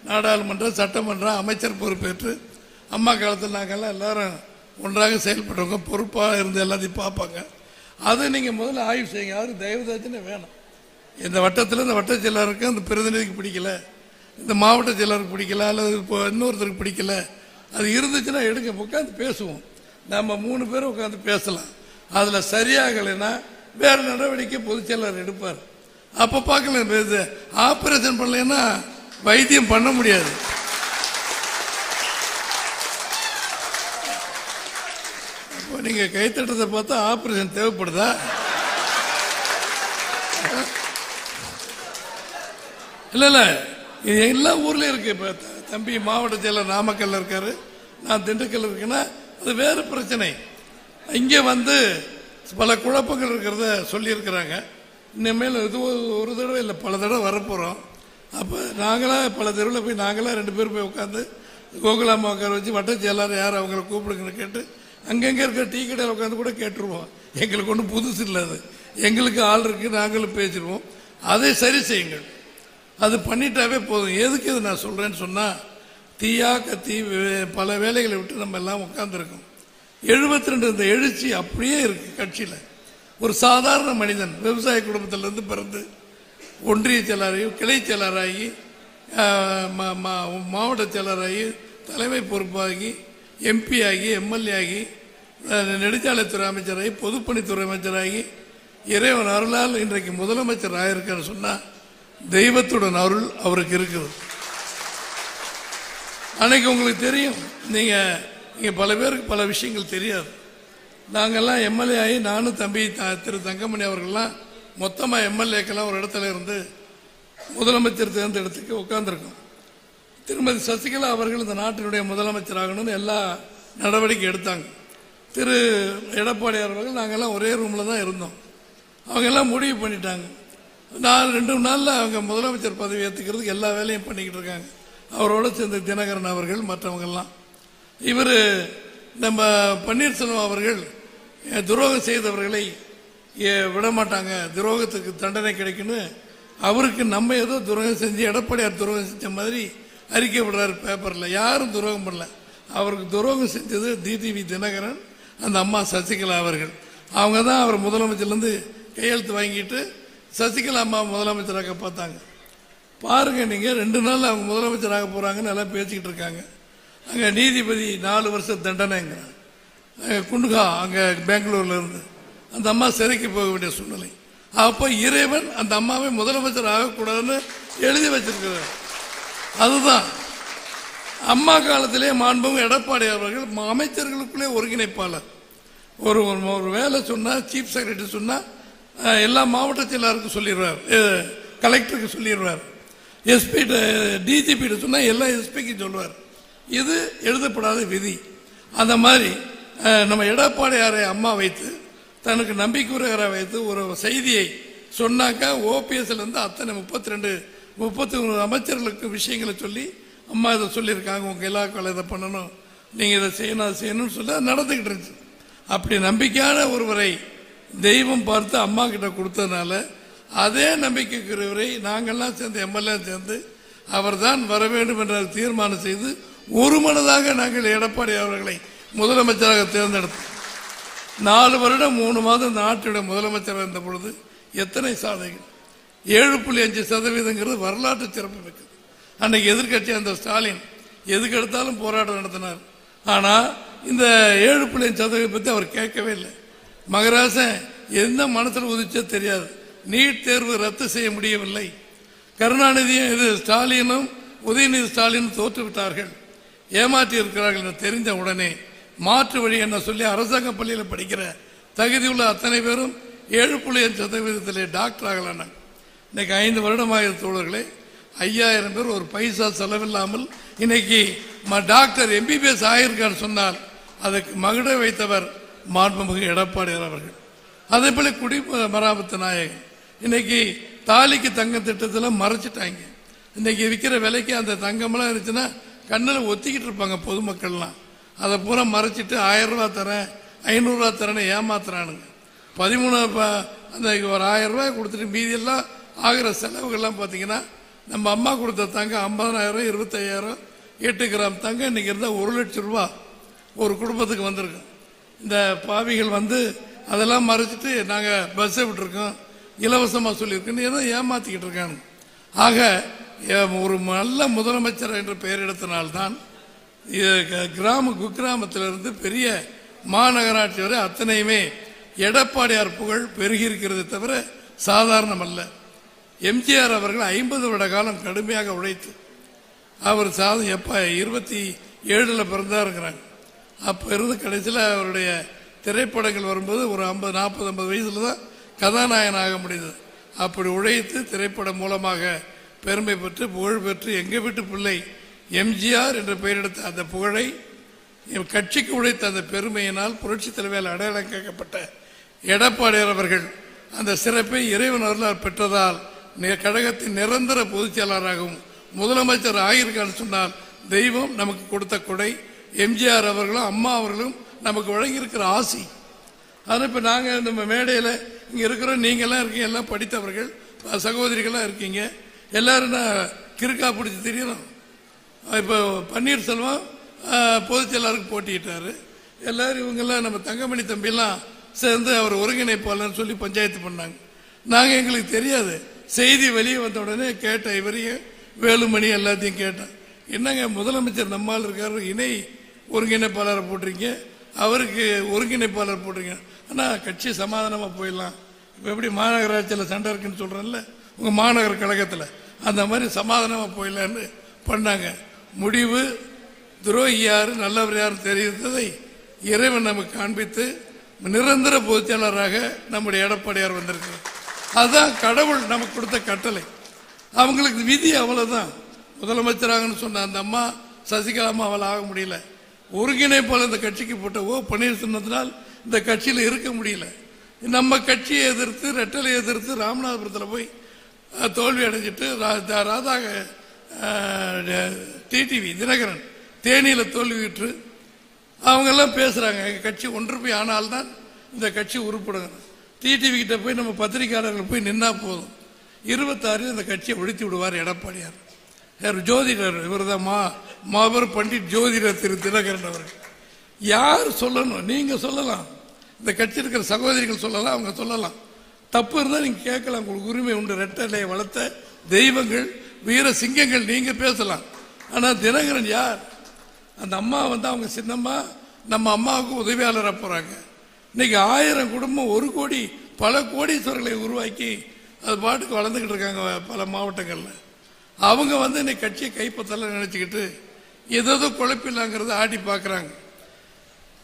நாடாளுமன்ற சட்டமன்ற அமைச்சர் பொறுப்பேற்று அம்மா காலத்தில் நாங்கள்லாம் எல்லாரும் ஒன்றாக செயல்படுறவங்க, பொறுப்பாக இருந்து எல்லாத்தையும் பார்ப்பாங்க. அதை நீங்கள் முதல்ல ஆய்வு செய்யுங்க. யாரும் தயவுதாச்சுன்னு வேணும். இந்த வட்டத்தில் இந்த வட்ட செயலருக்கு அந்த பிரதிநிதிக்கு பிடிக்கல, இந்த மாவட்ட செயலருக்கு பிடிக்கல, அல்லது இப்போ இன்னொருத்தருக்கு பிடிக்கல, அது இருந்துச்சுன்னா எடுங்க, உட்காந்து பேசுவோம். நம்ம 3 பேரும் உட்காந்து பேசலாம். அதில் சரியாகலைன்னா வேறு நடவடிக்கை பொதுச் செயலர் எடுப்பார். அப்போ பார்க்கலாம். ஆப்ரேஷன் பண்ணலைன்னா வைத்தியம் பண்ண முடியாது. அப்போ நீங்கள் கைத்தட்டத்தை பார்த்தா ஆப்ரேஷன் தேவைப்படுதா? இல்லை, எல்லா ஊர்லேயும் இருக்கு. இப்போ தம்பி மாவட்ட செயலர் நாமக்கல்ல இருக்காரு, நான் திண்டுக்கல் இருக்கேன்னா அது வேறு பிரச்சனை. இங்கே பல குழப்பங்கள் இருக்கிறத சொல்லியிருக்கிறாங்க. இனிமேல் இது ஒரு தடவை இல்லை, பல தடவை வரப்போகிறோம். அப்போ நாங்களாம் பல தெருவில் போய் நாங்களாம் 2 பேர் போய் உட்காந்து கோகுலாம்மா உட்கார வச்சு வட்ட செயலாளர் யார் அவங்கள கூப்பிடுங்கன்னு கேட்டு அங்கங்கே இருக்கிற டீ கடையில் உட்காந்து கூட கேட்டுருவோம். எங்களுக்கு ஒன்றும் புதுசு இல்லை, அது எங்களுக்கு ஆள் இருக்குது, நாங்களும் பேசிடுவோம். அதை சரி செய்யுங்கள். அது பண்ணிட்டாவே போதும். எதுக்கு இது நான் சொல்கிறேன்னு சொன்னால், தீயா கத்தி பல வேலைகளை விட்டு நம்ம எல்லாம் உட்காந்துருக்கோம். 72 இந்த எழுச்சி அப்படியே இருக்குது கட்சியில். ஒரு சாதாரண மனிதன் விவசாய குடும்பத்திலேருந்து பிறந்து ஒன்றிய செயலராகி, கிளை செயலராகி, மாவட்ட செயலராகி, தலைமை பொறுப்பாகி, எம்பி ஆகி, எம்எல்ஏ ஆகி, நெடுஞ்சாலைத்துறை அமைச்சராகி, பொதுப்பணித்துறை அமைச்சராகி, இறைவன் அருளால் இன்றைக்கு முதலமைச்சர் ஆயிருக்கான்னு சொன்னால் தெய்வத்துடன் அருள் அவருக்கு இருக்குது. அன்னைக்கு உங்களுக்கு தெரியும், நீங்கள் பல பேருக்கு பல விஷயங்கள் தெரியாது. நாங்கள்லாம் எம்எல்ஏ ஆகி, நானும் தம்பி திரு தங்கமணி அவர்கள்லாம் மொத்தமாக எம்எல்ஏக்கெல்லாம் ஒரு இடத்துல இருந்து முதலமைச்சர் தேர்ந்தெடுத்துக்கு உட்காந்துருக்கோம். திருமதி சசிகலா அவர்கள் இந்த நாட்டினுடைய முதலமைச்சர் ஆகணும்னு எல்லா நடவடிக்கை எடுத்தாங்க. திரு எடப்பாடி அவர்கள் நாங்கள்லாம் ஒரே ரூமில் தான் இருந்தோம். அவங்க எல்லாம் முடிவு பண்ணிட்டாங்க. 2 நாளில் அவங்க முதலமைச்சர் பதவி ஏற்றுக்கிறதுக்கு எல்லா வேலையும் பண்ணிக்கிட்டு இருக்காங்க. அவரோட சேர்ந்த தினகரன் அவர்கள் மற்றவங்கெல்லாம். இவர் நம்ம பன்னீர்செல்வம் அவர்கள் துரோகம் செய்தவர்களை விடமாட்டாங்க, துரோகத்துக்கு தண்டனை கிடைக்குன்னு அவருக்கு நம்ம ஏதோ துரோகம் செஞ்சு எடப்பாடியார் துரோகம் செஞ்ச மாதிரி அறிக்கை விடுறாரு பேப்பரில். யாரும் துரோகம் பண்ணல. அவருக்கு துரோகம் செஞ்சது டிடிவி தினகரன், அந்த அம்மா சசிகலா அவர்கள். அவங்க தான் அவர் முதலமைச்சர்லேருந்து கையெழுத்து வாங்கிட்டு சசிகலா அம்மா முதலமைச்சராக பார்த்தாங்க. பாருங்க, நீங்கள் 2 நாள் அவங்க முதலமைச்சராக போகிறாங்கன்னு எல்லாம் பேசிக்கிட்டு இருக்காங்க. அங்கே நீதிபதி 4 வருஷம் தண்டனைங்கிறாங்க. குண்டுகா அங்கே பெங்களூர்ல இருந்து அந்த அம்மா சிறைக்கு போக வேண்டிய சூழ்நிலை. அப்போ இறைவன் அந்த அம்மாவை முதலமைச்சர் ஆகக்கூடாதுன்னு எழுதி வச்சிருக்கிறார். அதுதான் அம்மா காலத்திலே மாண்பும் எடப்பாடி அவர்கள் அமைச்சர்களுக்குள்ளே ஒருங்கிணைப்பாளர். ஒரு வேலை சொன்னால் சீஃப் செக்ரட்டரி சொன்னால் எல்லா மாவட்ட செயலாளருக்கும் சொல்லிடுவார், கலெக்டருக்கு சொல்லிடுவார், எஸ்பி டிஜிபி சொன்னால் எல்லா எஸ்பிக்கும் சொல்லுவார். இது எழுதப்படாத விதி. அந்த மாதிரி நம்ம எடப்பாடியாரை அம்மா வைத்து தனக்கு நம்பிக்கையுரையரை வைத்து ஒரு செய்தியை சொன்னாக்கா ஓபிஎஸ்ல இருந்து அத்தனை 33 அமைச்சர்களுக்கு விஷயங்களை சொல்லி அம்மா இதை சொல்லியிருக்காங்க, உங்க இலாக்கால இதை பண்ணணும், நீங்க இதை செய்யணும் அதை செய்யணும்னு சொல்லி நடந்துகிட்டு இருந்துச்சு. அப்படி நம்பிக்கையான ஒருவரை தெய்வம் பார்த்து அம்மா கிட்ட கொடுத்ததுனால அதே நம்பிக்கைக்குரியவரை நாங்கள்லாம் சேர்ந்து எம்எல்ஏ சேர்ந்து அவர் தான் வர வேண்டும் என்ற தீர்மானம் செய்து ஒரு மனதாக நாங்கள் எடப்பாடி அவர்களை முதலமைச்சராக தேர்ந்தெடுத்தோம். 4 வருடம் 3 மாதம் இந்த நாட்டுடைய முதலமைச்சராக இருந்த பொழுது எத்தனை சாதனைகள்! 7.5% வரலாற்று சிறப்பு மிக்கது. அன்னைக்கு எதிர்கட்சி அந்த ஸ்டாலின் எதுக்கு எடுத்தாலும் போராட்டம் நடத்தினார். ஆனால் இந்த 7.5% பற்றி அவர் கேட்கவே இல்லை. மகராசன் எந்த மனசில் உதிச்சோ தெரியாது. நீட் தேர்வு ரத்து செய்ய முடியவில்லை. கருணாநிதியும் இது ஸ்டாலினும் உதயநிதி ஸ்டாலினும் தோற்றுவிட்டார்கள், ஏமாற்றி இருக்கிறார்கள் என்று தெரிந்த உடனே மாற்று வழி என்ன சொல்லி அரசாங்க பள்ளியில் படிக்கிற தகுதியுள்ள அத்தனை பேரும் 7.5% டாக்டர் ஆகலானாங்க. இன்னைக்கு 5 வருடமாக தோழர்களே 5000 பேர் ஒரு பைசா செலவில்லாமல் இன்னைக்கு டாக்டர் எம்பிபிஎஸ் ஆகியிருக்கான்னு சொன்னால் அதுக்கு மகுட வைத்தவர் மாண்புமிகு எடப்பாடியார் அவர்கள். அதே போல குடிமராமத்து நாயகன் இன்னைக்கு தாலிக்கு தங்க திட்டத்தில் மறைச்சிட்டாங்க. இன்னைக்கு விற்கிற விலைக்கு அந்த தங்கமெல்லாம் இருந்துச்சுன்னா கண்ணில் ஒத்திக்கிட்டு இருப்பாங்க பொதுமக்கள்லாம். அதை பூரா மறைச்சிட்டு 1000 ரூபா தரேன் 500 ரூபா தரேன்னு ஏமாத்துறானுங்க. 13 அந்த ஒரு 1000 ரூபாய் கொடுத்துட்டு மீதியெல்லாம் ஆகிற செலவுகள்லாம் பார்த்தீங்கன்னா நம்ம அம்மா கொடுத்த தங்கம் 50,000 25,000 8 கிராம் தங்கம் இன்னைக்கு இருந்தால் 1 லட்சம் ரூபா ஒரு குடும்பத்துக்கு வந்திருக்கும். இந்த பாவிகள் வந்து அதெல்லாம் மறைச்சிட்டு நாங்கள் பஸ்ஸை விட்டுருக்கோம் இலவசமாக சொல்லியிருக்கோன்னு ஏதோ ஏமாத்திக்கிட்டு இருக்காங்க. ஆக ஒரு நல்ல முதலமைச்சர் என்ற பெயர் எடுத்தனால்தான் குக்கிராமத்திலிருந்து பெரிய மாநகராட்சி வரை அத்தனையுமே எடப்பாடியார் புகழ் பெருகி இருக்கிறது தவிர சாதாரணம் அல்ல. எம்ஜிஆர் அவர்கள் 50 வருட காலம் கடுமையாக உழைத்து அவர் எப்ப 27 பிறந்தாருங்கிறாங்க. அப்போ இருந்து கடைசியில் அவருடைய திரைப்படங்கள் வரும்போது ஒரு 40-50 வயசுல தான் கதாநாயகன் ஆக முடியுது. அப்படி உழைத்து திரைப்படம் மூலமாக பெருமை பெற்று புகழ் பெற்று எங்கள் வீட்டு பிள்ளை எம்ஜிஆர் என்ற பெயரெடுத்த அந்த புகழை கட்சிக்கு உழைத்த அந்த பெருமையினால் புரட்சி தலைவரால் அடையாளம் கேட்கப்பட்ட எடப்பாடியார் அவர்கள் அந்த சிறப்பை இறைவன் அருளால் பெற்றதால் கழகத்தின் நிரந்தர பொதுச் செயலாளராகவும் முதலமைச்சர் ஆகியிருக்கான்னு சொன்னால் தெய்வம் நமக்கு கொடுத்த கொடை. எம்ஜிஆர் அவர்களும் அம்மா அவர்களும் நமக்கு வழங்கியிருக்கிற ஆசி. ஆனால் இப்போ நாங்கள் நம்ம மேடையில் இங்கே இருக்கிறோம், நீங்கள்லாம் இருக்கீங்க, எல்லாம் படித்தவர்கள் சகோதரிகளாக இருக்கீங்க, எல்லாரும் கிறுக்கா பிடிச்சி தெரியணும். இப்போ பன்னீர்செல்வம் பொதுச் செயலாளருக்கு போட்டிக்கிட்டாரு. எல்லாரும் இவங்கெல்லாம் நம்ம தங்கமணி தம்பிலாம் சேர்ந்து அவர் ஒருங்கிணைப்பாளர்னு சொல்லி பஞ்சாயத்து பண்ணாங்க. நாங்கள் எங்களுக்கு தெரியாது, செய்தி வெளியே வந்த உடனே கேட்டேன், இவரையும் வேலுமணி எல்லாத்தையும் கேட்டேன். என்னங்க முதலமைச்சர் நம்மால் இருக்காரு, இணை ஒருங்கிணைப்பாளரை போட்டிருக்கீங்க, அவருக்கு ஒருங்கிணைப்பாளர் போட்டிருக்கீங்க, ஆனால் கட்சி சமாதானமாக போயிடலாம். இப்போ எப்படி மாநகராட்சியில் சண்டை இருக்குன்னு சொல்கிறேன்ல, உங்கள் மாநகர கழகத்தில் அந்த மாதிரி சமாதானமாக போயிடலான்னு பண்ணாங்க. முடிவு துரோகி யாரு நல்லவர் யாரு தெரிவித்ததை இறைவன் நமக்கு காண்பித்து நிரந்தர பொதுச் செயலாளராக நம்முடைய எடப்பாடியார் வந்திருக்கிறார். அதுதான் கடவுள் நமக்கு கொடுத்த கட்டளை. அவங்களுக்கு விதி அவ்வளவுதான். முதலமைச்சராகன்னு சொன்ன அந்த அம்மா சசிகலா அம்மா அவள் ஆக முடியல. ஒருங்கிணைப்பாளர் இந்த கட்சிக்கு போட்ட பன்னீர்செல்வத்தினால் இந்த கட்சியில் இருக்க முடியல. நம்ம கட்சியை எதிர்த்து ரெட்டலை எதிர்த்து ராமநாதபுரத்தில் போய் தோல்வி அடைஞ்சிட்டு ராதாக டிடிவி தினகரன் தேனியில் தோல்வியுற்று அவங்கெல்லாம் பேசுகிறாங்க, எங்கள் கட்சி ஒன்று ஆனால்தான் இந்த கட்சி உருப்படுங்க. டிடிவி கிட்ட போய் நம்ம பத்திரிகையாளர்கள் போய் நின்னா போதும், 26 இந்த கட்சியை ஒழித்து விடுவார் எடப்பாடியார். ஜோதிடர் இவர் தான் மாபெரும் பண்டிட் ஜோதிடர் திரு தினகரன் அவர்கள். யார் சொல்லணும்? நீங்கள் சொல்லலாம், இந்த கட்சி இருக்கிற சகோதரிகள் சொல்லலாம், அவங்க சொல்லலாம். தப்பு இருந்தால் நீங்கள் கேட்கலாம், உங்களுக்கு உரிமை உண்டு. ரெட்டலையை வளர்த்த தெய்வங்கள் வீர சிங்கங்கள் நீங்கள் பேசலாம். ஆனால் தினகரன் யார்? அந்த அம்மா அவங்க சின்னம்மா நம்ம அம்மாவுக்கு உதவியாளராக போகிறாங்க. இன்னைக்கு 1000 குடும்பம் 1 கோடி பல கோடீஸ்வரர்களை உருவாக்கி அது பாட்டுக்கு வளர்ந்துக்கிட்டு இருக்காங்க பல மாவட்டங்களில். அவங்க இன்னைக்கு கட்சியை கைப்பற்றலாம் நினச்சிக்கிட்டு ஏதோ குழப்பில்லாங்கிறத ஆட்டி பார்க்குறாங்க.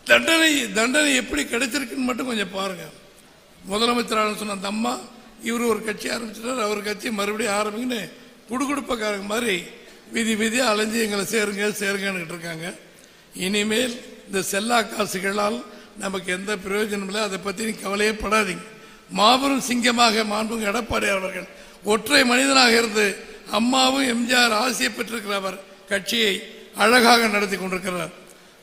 தண்டனை எப்படி கிடைச்சிருக்குன்னு மட்டும் கொஞ்சம் பாருங்க. முதலமைச்சரான சொன்ன அந்த அம்மா இவர் ஒரு கட்சி ஆரம்பிச்சிட்டார், அவர் கட்சி மறுபடியும் ஆரம்பிங்கன்னு குடுகுடுப்பக்காரங்க மாதிரி விதியாக அலைஞ்சு எங்களை சேருங்கன்னு இருக்காங்க. இனிமேல் இந்த செல்லா காசுகளால் நமக்கு எந்த பிரயோஜனம் இல்லை, அதை பற்றி கவலையே படாதீங்க. மாபெரும் சிங்கமாக மாண்புமிகு எடப்பாடி அவர்கள் ஒற்றை மனிதனாக இருந்து அம்மாவும் எம்ஜிஆர் ஆசையை பெற்றிருக்கிறவர் கட்சியை அழகாக நடத்தி கொண்டிருக்கிறார்.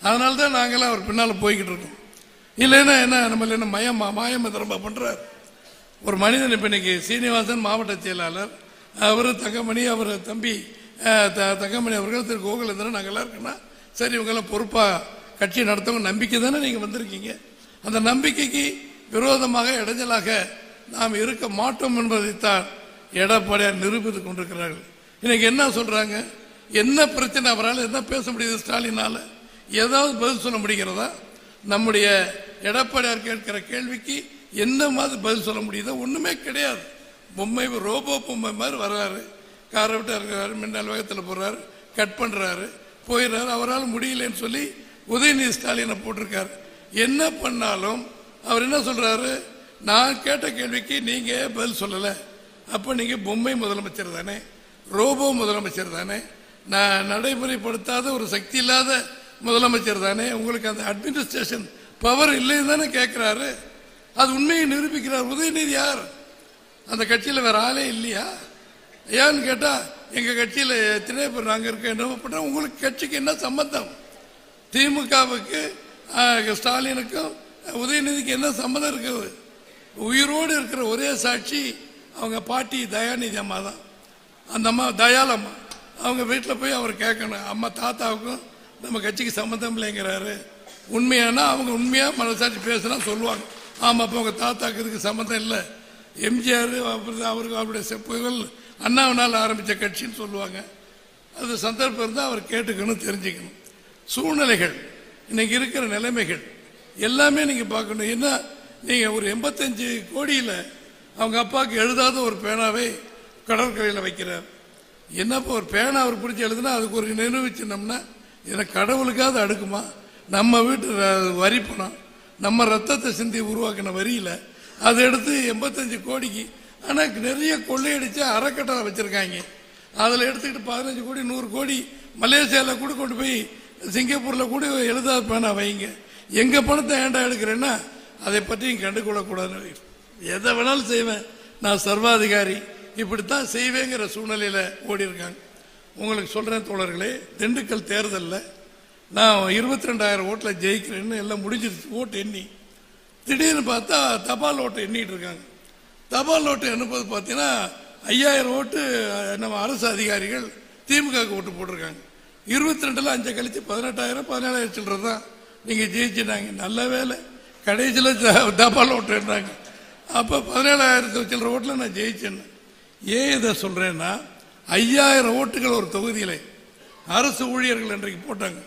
அதனால்தான் நாங்களாம் அவர் பின்னால் போய்கிட்டு இருக்கோம். இல்லைன்னா என்ன நம்மள என்ன மாயமந்திரமா பண்றார் ஒரு மனிதன். இப்ப இன்னைக்கு சீனிவாசன் மாவட்ட செயலாளர், அவர் தங்கமணி, அவர் தம்பி தங்கமணி அவர்கள், திரு கோகுலேந்திரன், நாங்கள்லாம் இருக்கோம்னா சரி இவங்கெல்லாம் பொறுப்பா கட்சி நடத்தவங்க நம்பிக்கை தானே நீங்க வந்திருக்கீங்க. அந்த நம்பிக்கைக்கு விரோதமாக இடைஞ்சலாக நாம் இருக்க மாட்டோம் என்பதைத்தான் எடப்பாடியார் நிரூபித்துக் கொண்டிருக்கிறார்கள். இன்னைக்கு என்ன சொல்றாங்க? என்ன பிரச்சனை? அவரால் என்ன பேச முடியுது? ஸ்டாலினால ஏதாவது பதில் சொல்ல முடிகிறதா? நம்முடைய எடப்பாடியார் கேட்கிற கேள்விக்கு என்ன மாதிரி பதில் சொல்ல முடியுதோ? ஒண்ணுமே கிடையாது. பொம்மை ரோபோ பொம்மை மாதிரி வர்றாரு, காரை விட்டு இருக்கிறாரு, மின்னல் வேகத்தில் போடுறாரு, கட் பண்றாரு, போயிடுறாரு. அவரால் முடியலன்னு சொல்லி உதயநிதி ஸ்டாலினை போட்டிருக்காரு. என்ன பண்ணாலும் அவர் என்ன சொல்றாரு? நான் கேட்ட கேள்விக்கு நீங்க பதில் சொல்லல, அப்ப நீங்க பொம்மை முதலமைச்சர் தானே, ரோபோ முதலமைச்சர் தானே, நான் நடைமுறைப்படுத்தாத ஒரு சக்தி இல்லாத முதலமைச்சர் தானே, உங்களுக்கு அந்த அட்மினிஸ்ட்ரேஷன் பவர் இல்லைன்னு தானே கேட்கிறாரு. அது உண்மையை நிரூபிக்கிறார். உதயநிதி யார்? அந்த கட்சியில் வேற ஆளே இல்லையா? ஏன்னு கேட்டா எங்க கட்சியில் எத்தனை பேர் நாங்க இருக்க என்ன பண்ற, உங்களுக்கு கட்சிக்கு என்ன சம்பந்தம்? திமுகவுக்கு ஸ்டாலினுக்கும் உதயநிதிக்கு என்ன சம்பந்தம் இருக்குது? உயிரோடு இருக்கிற ஒரே சாட்சி அவங்க பாட்டி தயாநிதி அம்மா தான். அந்த அம்மா தயாலம்மா, அவங்க வீட்டில் போய் அவர் கேட்கணும், அம்மா தாத்தாவுக்கும் நம்ம கட்சிக்கு சம்மந்தம் இல்லைங்கிறாரு. உண்மையானா அவங்க உண்மையா மனசாட்சி பேசினா சொல்லுவாங்க, ஆமா அப்போ உங்க தாத்தாக்கு இதுக்கு சம்மந்தம் இல்லை, எம்ஜிஆர் அவருக்கு அவருடைய செப்புகள் அண்ணாவினால் ஆரம்பித்த கட்சின்னு சொல்லுவாங்க. அது சந்தர்ப்பம் இருந்தால் அவர் கேட்டுக்கணும், தெரிஞ்சுக்கணும். சூழ்நிலைகள் இன்னைக்கு இருக்கிற நிலைமைகள் எல்லாமே நீங்க பார்க்கணும். என்ன நீங்க ஒரு 85 கோடியில் அவங்க அப்பாவுக்கு எழுதாத ஒரு பேனாவை கடற்கரையில் வைக்கிறார். என்னப்போ ஒரு பேனா அவர் பிடிச்சி எழுதுனா அதுக்கு ஒரு நினைவு சின்னம்னா எனக்கு கடவுளுக்காவது அடுக்குமா? நம்ம வீட்டு வரி பணம், நம்ம ரத்தத்தை சிந்தி உருவாக்கின வரியில் அதை எடுத்து 85 கோடிக்கு, ஆனால் நிறைய கொள்ளையடிச்சு அறக்கட்டளை வச்சிருக்காங்க. அதில் எடுத்துக்கிட்டு 15 கோடி 100 கோடி மலேசியாவில் கூட கொண்டு போய் சிங்கப்பூரில் கூட எழுதாத பேனா வைங்க. எங்க பணத்தை ஏண்டா எடுக்கிறேன்னா அதை பற்றியும் கண்டுகொள்ளக்கூடாது. எதை வேணாலும் செய்வேன், நான் சர்வாதிகாரி, இப்படித்தான் செய்வேங்கிற சூழ்நிலையில ஓடி இருக்காங்க. உங்களுக்கு சொல்றேன் தோழர்களே, திண்டுக்கல் தேர்தலில் நான் 22,000 ஓட்டில் ஜெயிக்கிறேன்னு எல்லாம் முடிஞ்சிருச்சு. ஓட்டு எண்ணி திடீர்னு பார்த்தா தபால் ஓட்டு எண்ணிட்டு இருக்காங்க. தபால் ஓட்டு எண்ணும்போது பார்த்தீங்கன்னா 5000 ஓட்டு நம்ம அரசு அதிகாரிகள் திமுக ஓட்டு போட்டிருக்காங்க. 22ல் 5 கழிச்சு 18,000 17,000 சில்லறது தான் நீங்க ஜெயிச்சுட்டாங்க. நல்ல வேலை கடைசியில் தபால் ஓட்டு எண்ணாங்க. அப்போ 17,000 சில்லற ஓட்டில் நான் ஜெயிச்சேன்னு. ஏன் இதை சொல்றேன்னா 5000 ஓட்டுகள் ஒரு தொகுதியில் அரசு ஊழியர்கள் இன்றைக்கு போட்டாங்க.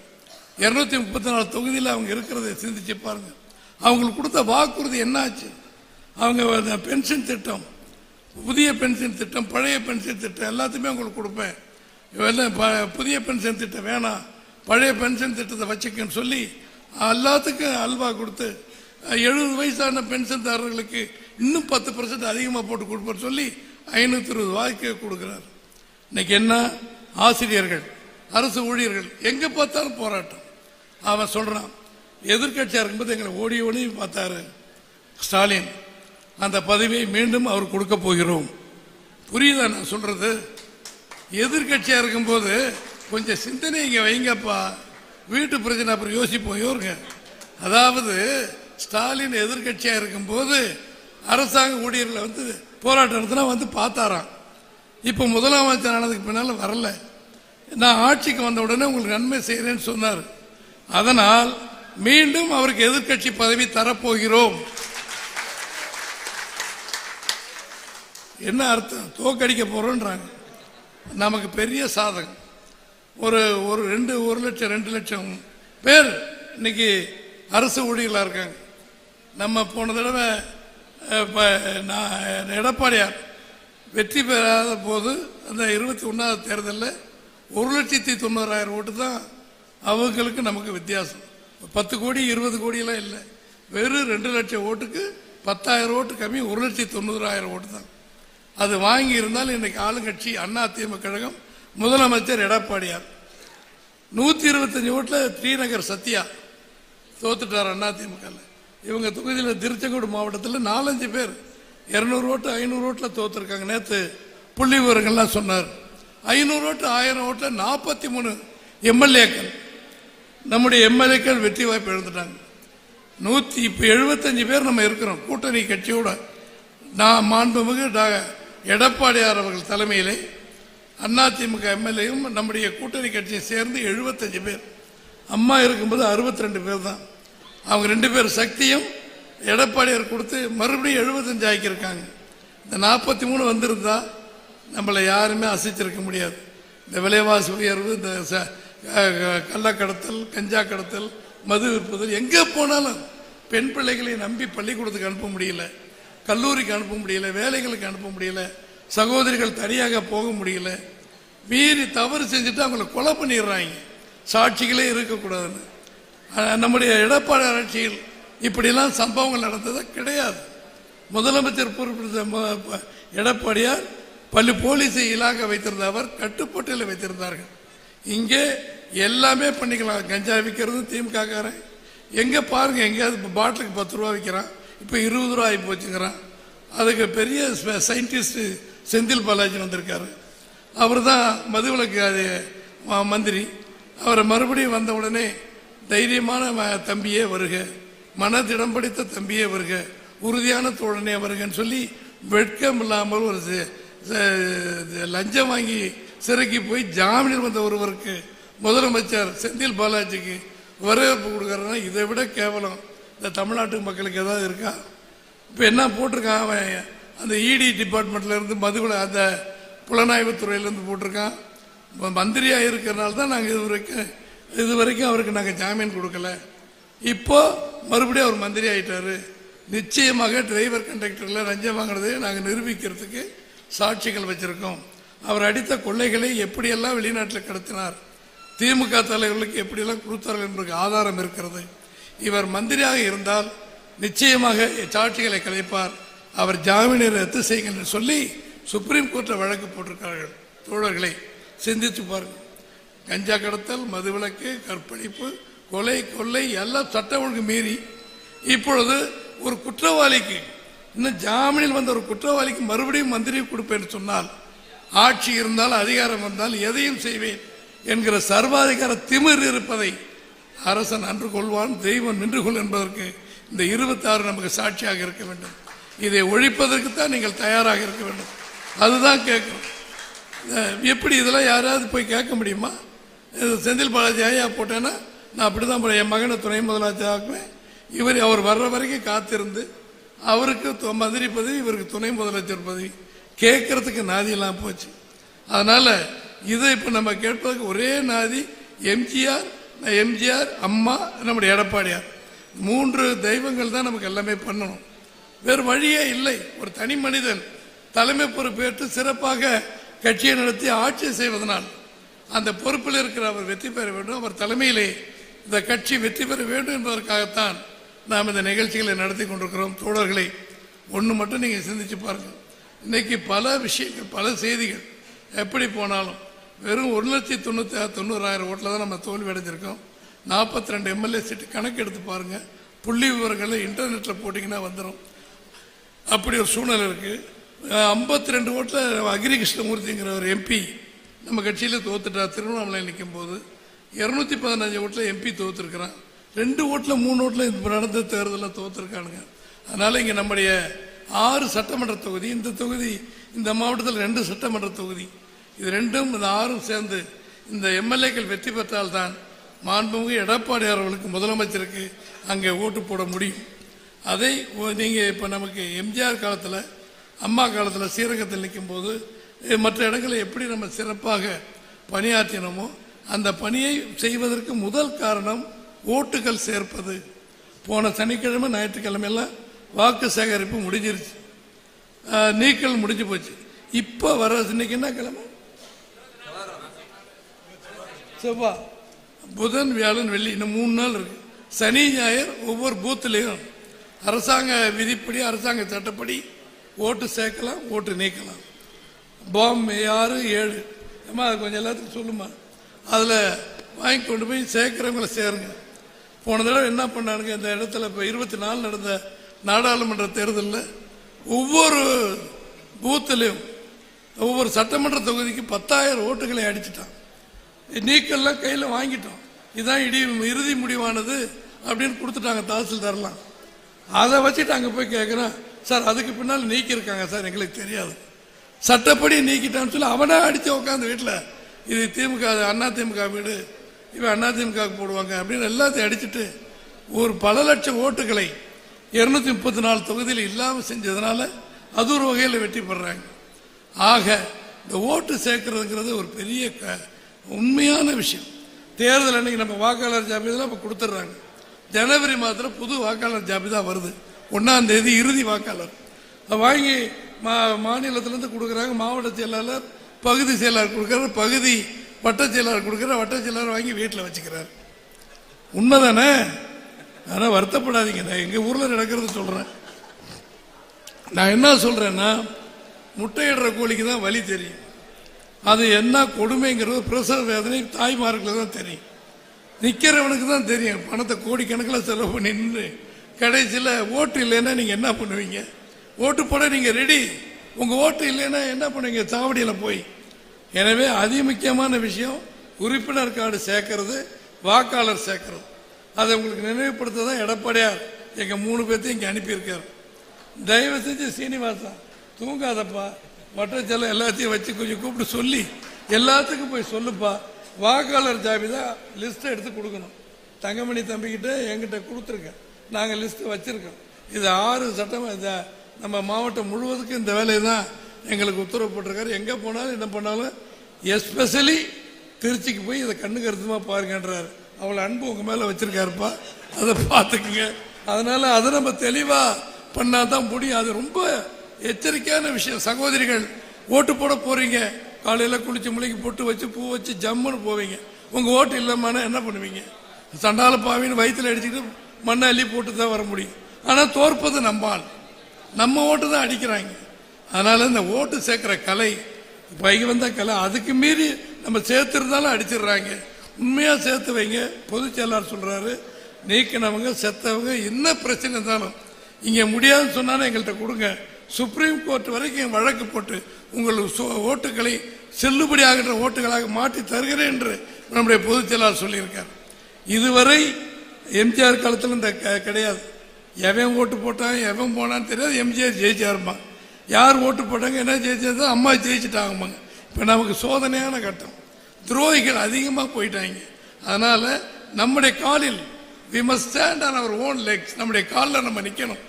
234 தொகுதியில் அவங்க இருக்கிறத சிந்திச்சு பாருங்க. அவங்களுக்கு கொடுத்த வாக்குறுதி என்னாச்சு? அவங்க பென்ஷன் திட்டம், புதிய பென்ஷன் திட்டம், பழைய பென்ஷன் திட்டம் எல்லாத்தையுமே அவங்களுக்கு கொடுப்பேன், புதிய பென்ஷன் திட்டம் வேணாம், பழைய பென்ஷன் திட்டத்தை வச்சுக்கன்னு சொல்லி எல்லாத்துக்கும் அல்வா கொடுத்து 70 வயசான பென்ஷன்தாரர்களுக்கு இன்னும் 10% அதிகமாக போட்டு கொடுப்பேன்னு சொல்லி 520 வாய்க்கு கொடுக்கிறார். இன்னைக்கு என்ன? ஆசிரியர்கள், அரசு ஊழியர்கள் எங்க பார்த்தாலும் போராட்டம். அவன் சொல்றான், எதிர்கட்சியா இருக்கும்போது எங்களை ஓடி ஓடி பார்த்தாரு ஸ்டாலின், அந்த பதவியை மீண்டும் அவர் கொடுக்க போகிறோம். புரியுதா நான் சொல்றது? எதிர்கட்சியா இருக்கும்போது கொஞ்சம் சிந்தனை இங்க வைங்கப்பா. வீட்டு பிரச்சனை அப்புறம் யோசிப்போம். யோருங்க. அதாவது ஸ்டாலின் எதிர்கட்சியா இருக்கும்போது அரசாங்க ஊழியர்களை வந்து போராட்டம் நடத்தினா வந்து பார்த்தாராம். இப்ப முதலமைச்சர் ஆனதுக்கு பின்னால வரல. நான் ஆட்சிக்கு வந்த உடனே உங்களுக்கு நன்மை செய்யறேன்னு சொன்னார். அதனால் மீண்டும் அவருக்கு எதிர்கட்சி பதவி தரப்போகிறோம். என்ன அர்த்தம்? தோக்கடிக்க போறோம்ன்றாங்க. நமக்கு பெரிய சாதகம். ஒரு 1 லட்சம் பேர் இன்னைக்கு அரசு ஊழியர்களாக இருக்காங்க. நம்ம போன தடவை எடப்பாடியார் வெற்றி பெறாத போது அந்த 21வது தேர்தலில் 1,90,000 ஓட்டு தான் அவங்களுக்கு நமக்கு வித்தியாசம். 10 கோடி 20 கோடியெல்லாம் இல்லை. வெறும் 2 லட்சம் ஓட்டுக்கு 10,000 ஓட்டு கம்மி. 1,90,000 ஓட்டு தான். அது வாங்கி இருந்தால் இன்னைக்கு ஆளுங்கட்சி அதிமுக கழகம், முதலமைச்சர் எடப்பாடியார். 125 ஓட்டுல ஸ்ரீநகர் சத்யா தோத்துட்டார் அதிமுக. இவங்க தொகுதியில் திருச்செங்கோடு மாவட்டத்தில் 4-5 பேர் 200 ஓட்டு 500 ஓட்டுல தோத்துருக்காங்க. நேற்று புள்ளி விவரங்கள்லாம் சொன்னார். 500 ஓட்டு 1000 ஓட்டுல 43 எம்எல்ஏக்கள், நம்முடைய எம்எல்ஏக்கள் வெற்றி வாய்ப்பு எழுந்துட்டாங்க. 175 பேர் நம்ம இருக்கிறோம் கூட்டணி கட்சியோட. நான் மாண்புமிகு எடப்பாடியார் அவர்கள் தலைமையிலே அதிமுக எம்எல்ஏயும் நம்முடைய கூட்டணி கட்சியை சேர்ந்து 75 பேர். அம்மா இருக்கும்போது 62 பேர் தான். அவங்க 2 பேர் சக்தியும் எடப்பாடியார் கொடுத்து மறுபடியும் 75 ஆக்கியிருக்காங்க. இந்த 43 வந்திருந்தா நம்மளை யாருமே அசைச்சிருக்க முடியாது. இந்த விலைவாசி உயர்வு, இந்த கள்ளக்கடத்தல், கஞ்சா கடத்தல், மது விற்பதல், எங்கே போனாலும் பெண் பிள்ளைகளை நம்பி பள்ளிக்கூடத்துக்கு அனுப்ப முடியல, கல்லூரிக்கு அனுப்ப முடியல, வேலைகளுக்கு அனுப்ப முடியல, சகோதரிகள் தனியாக போக முடியல. மீறி தவறு செஞ்சுட்டு அவங்களை கொலை பண்ணிடுறாங்க. சாட்சிகளே இருக்கக்கூடாதுன்னு. நம்முடைய எடப்பாடி ஆட்சியில் இப்படியெல்லாம் சம்பவங்கள் நடந்தது கிடையாது. முதலமைச்சர் பொறுப்பு எடப்பாடியார் போலீஸை இலாக வைத்திருந்த அவர் கட்டுப்பாட்டில் வைத்திருந்தார்கள். இங்கே எல்லாமே பண்ணிக்கலாம். கஞ்சா விற்கிறது திமுக காரன். எங்க பாருங்க, எங்கேயாவது பாட்டிலுக்கு 10 ரூபா விற்கிறான், இப்போ 20 ரூபா ஆகி போச்சுங்கிறான். அதுக்கு பெரிய சயின்டிஸ்ட் செந்தில் பாலாஜி வந்திருக்காரு. அவர் தான் மதுவிலக்கு மந்திரி. அவரை மறுபடியும் வந்த உடனே தைரியமான தம்பியே வருக, மனதிடம் படித்த தம்பியே வருக, உறுதியான தோழனே வருகன்னு சொல்லி வெட்கம் இல்லாமல் ஒரு லஞ்சம் வாங்கி சிறைக்கு போய் ஜாமீனில் வந்த ஒருவருக்கு முதலமைச்சர் செந்தில் பாலாஜிக்கு வரவேற்பு கொடுக்கறதுனா இதை விட கேவலம் இந்த தமிழ்நாட்டு மக்களுக்கு ஏதாவது இருக்கா? இப்போ என்ன போட்டிருக்கான் அவன், அந்த இடி டிபார்ட்மெண்ட்ல இருந்து மதுவில அந்த புலனாய்வு துறையிலேருந்து போட்டிருக்கான். மந்திரியாக இருக்கிறனால தான் நாங்கள் இதுவரைக்கும் அவருக்கு நாங்கள் ஜாமீன் கொடுக்கல. இப்போ மறுபடியும் அவர் மந்திரி ஆயிட்டாரு. நிச்சயமாக டிரைவர் கண்டக்டரில் லஞ்சம் வாங்கினதை நாங்கள் நிரூபிக்கிறதுக்கு சாட்சிகள் வச்சிருக்கோம். அவர் அடித்த கொள்ளைகளை எப்படியெல்லாம் வெளிநாட்டில் கடத்தினார், திமுக தலைவர்களுக்கு எப்படியெல்லாம் கொடுத்தார்கள் என்பதற்கு ஆதாரம் இருக்கிறது. இவர் மந்திரியாக இருந்தால் நிச்சயமாக சாட்சிகளை கலைப்பார். அவர் ஜாமீனை ரத்து செய்யுங்கள் என்று சொல்லி சுப்ரீம் கோர்ட்டில் வழக்கு போட்டிருக்கிறார்கள். தோழர்களை சிந்தித்து பாருங்கள். கஞ்சா கடத்தல், மதுவிலக்கு, கற்பழிப்பு, கொலை, கொள்ளை எல்லாம் சட்ட ஒழுங்கு மீறி இப்பொழுது ஒரு குற்றவாளிக்கு, இன்னும் ஜாமீனில் வந்த ஒரு குற்றவாளிக்கு மறுபடியும் மந்திரி கொடுப்பேன் சொன்னால், ஆட்சி இருந்தால் அதிகாரம் வந்தால் எதையும் செய்வேன் என்கிற சர்வாதிகார திமிர் இருப்பதை அரசன் அன்று கொள்வான், தெய்வம் நின்று கொள் என்பதற்கு இந்த 26 நமக்கு சாட்சியாக இருக்க வேண்டும். இதை ஒழிப்பதற்கு தான் நீங்கள் தயாராக இருக்க வேண்டும். அதுதான் கேட்கணும். எப்படி இதெல்லாம் யாராவது போய் கேட்க முடியுமா? செந்தில் பாலாஜி ஐயா போட்டேன்னா நான் அப்படிதான் போறேன், என் மகனை துணை முதலமைச்சர் ஆக்குவேன், அவர் வர்ற வரைக்கும் காத்திருந்து அவருக்கு மந்திரி பதவி, இவருக்கு துணை முதலமைச்சர் பதவி கேட்கறதுக்கு நாதியெல்லாம் போச்சு. அதனால இதை இப்ப நம்ம கேட்பதற்கு ஒரே நாதி எம்ஜிஆர், அம்மா, நம்முடைய எடப்பாடியார். 3 தெய்வங்கள் தான் நமக்கு எல்லாமே பண்ணணும். வேறு வழியே இல்லை. ஒரு தனி மனிதன் தலைமை பொறுப்பேற்று சிறப்பாக கட்சியை நடத்தி ஆட்சி செய்வதனால் அந்த பொறுப்பில் இருக்கிற அவர் வெற்றி பெற வேண்டும். அவர் தலைமையிலே இந்த கட்சி வெற்றி பெற வேண்டும் என்பதற்காகத்தான் நாம் இந்த நிகழ்ச்சிகளை நடத்தி கொண்டிருக்கிறோம். தோழர்களை ஒன்று மட்டும் நீங்க சிந்திச்சு பாருங்க. இன்னைக்கு பல விஷயங்கள், பல செய்திகள் எப்படி போனாலும் வெறும் 1,90,000 ஓட்டில் தான் நம்ம தோல்வி அடைஞ்சிருக்கோம். 42 எம்எல்ஏ சீட்டு கணக்கு எடுத்து பாருங்க. புள்ளி விவரங்களை இன்டர்நெட்ல போட்டிங்கன்னா வந்துடும். அப்படி ஒரு சூழ்நிலை இருக்கு. 52 ஓட்டில் அக்ரி கிருஷ்ணமூர்த்திங்கிற ஒரு எம்பி நம்ம கட்சியில் தோத்துட்டார். திருவண்ணாமலை நிற்கும் போது 215 ஓட்டில் எம்பி தோத்துருக்கிறான். 2 ஓட்டில் 3 ஓட்டில் இப்போ நடந்த தேர்தலில் தோத்துருக்கானுங்க. அதனால் இங்கே நம்முடைய 6 சட்டமன்ற தொகுதி, இந்த தொகுதி இந்த மாவட்டத்தில் 2 சட்டமன்ற தொகுதி, இது 2ம் இந்த 6ம் சேர்ந்து இந்த எம்எல்ஏக்கள் வெற்றி பெற்றால்தான் மாண்புமிகு எடப்பாடி அவர்களுக்கு முதலமைச்சருக்கு அங்கே ஓட்டு போட முடியும். அதை நீங்கள் இப்போ நமக்கு எம்ஜிஆர் காலத்தில், அம்மா காலத்தில் ஸ்ரீரங்கத்தில் நிற்கும் போது மற்ற இடங்களில் எப்படி நம்ம சிறப்பாக பணியாற்றினோமோ அந்த பணியை செய்வதற்கு முதல் காரணம் ஓட்டுகள் சேர்ப்பது. போன சனிக்கிழமை ஞாயிற்றுக்கிழமையெல்லாம் வாக்கு சேகரிப்பு முடிஞ்சிருச்சு, நீக்கல் முடிஞ்சு போச்சு. இப்போ வர இன்னைக்கு என்ன கிழமை? செவ்வாய், புதன், வியாழன், வெள்ளி, இன்னும் 3 நாள் இருக்கு. சனி ஞாயிறு ஒவ்வொரு பூத்துலையும் அரசாங்க விதிப்படி, அரசாங்க சட்டப்படி ஓட்டு சேர்க்கலாம், ஓட்டு நீக்கலாம். பாம் 6, 7 ஏமா அது கொஞ்சம் எல்லாத்துக்கும் சொல்லுமா, அதில் வாங்கி கொண்டு போய் சேர்க்கிறவங்கள சேருங்க. போன தடவை என்ன பண்ணானுங்க, இந்த இடத்துல இப்போ 24 நடந்த நாடாளுமன்ற தேர்தலில் ஒவ்வொரு பூத்துலையும் ஒவ்வொரு சட்டமன்ற தொகுதிக்கு 10,000 ஓட்டுகளை அடிச்சுட்டான். நீக்கெல்லாம் கையில் வாங்கிட்டோம். இதுதான் இறுதி முடிவானது அப்படின்னு கொடுத்துட்டாங்க தாசில்தார்லாம். அதை வச்சுட்டு அங்கே போய் கேட்குறேன், சார் அதுக்கு பின்னால் நீக்கியிருக்காங்க சார், எங்களுக்கு தெரியாது, சட்டப்படி நீக்கிட்டான்னு சொல்லி அவனா அடித்து உட்காந்து வீட்டில் இது திமுக, அண்ணா திமுக வீடு, இவன் அண்ணா திமுக போடுவாங்க அப்படின்னு எல்லாத்தையும் அடிச்சுட்டு ஒரு பல லட்சம் ஓட்டுகளை 234 தொகுதியில் இல்லாமல் செஞ்சதுனால அது ஒரு வகையில் வெற்றி பெறாங்க. ஆக இந்த ஓட்டு சேர்க்கறதுங்கிறது ஒரு பெரிய உண்மையான விஷயம். தேர்தல் அன்னைக்கு நம்ம வாக்காளர் ஜாபிதா இப்போ கொடுத்துட்றாங்க. ஜனவரி மாதத்தில் புது வாக்காளர் ஜாபிதா வருது. 1ஆம் தேதி இறுதி வாக்காளர் வாங்கி மாநிலத்திலேருந்து கொடுக்குறாங்க. மாவட்ட செயலாளர், பகுதி செயலாளர் கொடுக்குறாரு, பகுதி வட்ட செயலாளர் கொடுக்குறாரு, வட்ட செயலாளர் வாங்கி வீட்டில் வச்சுக்கிறார். உண்மைதானே? ஆனால் வருத்தப்படாதீங்க, நான் எங்கள் ஊரில் நடக்கிறது சொல்கிறேன். நான் என்ன சொல்கிறேன்னா, முட்டையிடுற கோழிக்கு தான் வலி தெரியும், அது என்ன கொடுமைங்கிறது பிரசவ வேதனை தாய்மார்களுக்கு தான் தெரியும், நிற்கிறவனுக்கு தான் தெரியும். பணத்தை கோடிக்கணக்கில் செலவு பண்ணி நின்று கடைசியில் ஓட்டு இல்லைன்னா நீங்கள் என்ன பண்ணுவீங்க? ஓட்டு போட நீங்கள் ரெடி, உங்கள் ஓட்டு இல்லைன்னா என்ன பண்ணுவீங்க? சாவடியில் போய். எனவே அதிமுக்கியமான விஷயம் உறுப்பினர் கார்டு சேர்க்கறது, வாக்காளர் சேர்க்கறது. அதை உங்களுக்கு நினைவுபடுத்த தான் எடப்பாடியார் எங்கள் 3 பேர்த்தையும் இங்கே அனுப்பியிருக்கார். தயவு செஞ்சு சீனிவாசா தூங்காதப்பா, வட்டச்செல்லாம் எல்லாத்தையும் வச்சு கொஞ்சம் கூப்பிட்டு சொல்லி எல்லாத்துக்கும் போய் சொல்லுப்பா, வாக்காளர் ஜாபிதா லிஸ்ட்டை எடுத்து கொடுக்கணும். தங்கமணி தம்பிக்கிட்ட என்கிட்ட கொடுத்துருக்கேன், நாங்கள் லிஸ்ட்டு வச்சுருக்கோம். இது 6 சட்டம் நம்ம மாவட்டம் முழுவதுக்கும் இந்த வேலையை தான் எங்களுக்கு உத்தரவு போட்டிருக்காரு. எங்கே போனாலும் என்ன பண்ணாலும் எஸ்பெஷலி திருச்சிக்கு போய் இதை கண்ணு கருத்துமா பாருங்கன்றாரு. அவ்வளோ அன்பு உங்கள் மேலே வச்சுருக்காருப்பா, அதை பார்த்துக்குங்க. அதனால் அதை நம்ம தெளிவாக பண்ணால் தான் முடியும். அது ரொம்ப எச்சரிக்கையான விஷயம். சகோதரிகள் ஓட்டு போட போகிறீங்க, காலையில் குளிச்சு முளைக்கு பொட்டு வச்சு பூ வச்சு ஜம்முன்னு போவீங்க. உங்கள் ஓட்டு இல்லைம்மானா என்ன பண்ணுவீங்க? சண்டால பாவின்னு வயிற்றில் அடிச்சுட்டு மண்ணை அள்ளி போட்டு தான் வர முடியும். ஆனால் தோற்பது நம்பால், நம்ம ஓட்டு தான் அடிக்கிறாங்க. அதனால் இந்த ஓட்டு சேர்க்குற கலை பைக்கு வந்த கலை, அதுக்கு மீறி நம்ம சேர்த்துருந்தாலும் அடிச்சிடுறாங்க. உண்மையாக சேர்த்து வைங்க. பொதுச் செயலாளர் சொல்கிறாரு, நீக்கினவங்க செத்தவங்க என்ன பிரச்சனை இருந்தாலும் இங்கே முடியாதுன்னு சொன்னாலும் எங்கள்கிட்ட கொடுங்க, சுப்ரீம் கோர்ட் வரைக்கும் வழக்கு போட்டு உங்களுக்கு ஓட்டுகளை செல்லுபடியாகின்ற ஓட்டுகளாக மாற்றி தருகிறேன் என்று நம்முடைய பொதுச் செயலாளர் சொல்லியிருக்கார். இதுவரை எம்ஜிஆர் காலத்தில் இந்த கிடையாது. எவன் ஓட்டு போட்டான் எவன் போனான்னு தெரியாது. எம்ஜிஆர் ஜெயிச்சாருமா, யார் ஓட்டு போட்டாங்க என்ன ஜெயிச்சது, அம்மா ஜெயிச்சுட்டாங்கம்மாங்க. இப்போ நமக்கு சோதனையான கட்டம், துரோகிகள் அதிகமாக போயிட்டாங்க. அதனால் நம்முடைய காலில் we must stand on our own legs, நம்முடைய காலில் நம்ம நிற்கணும்.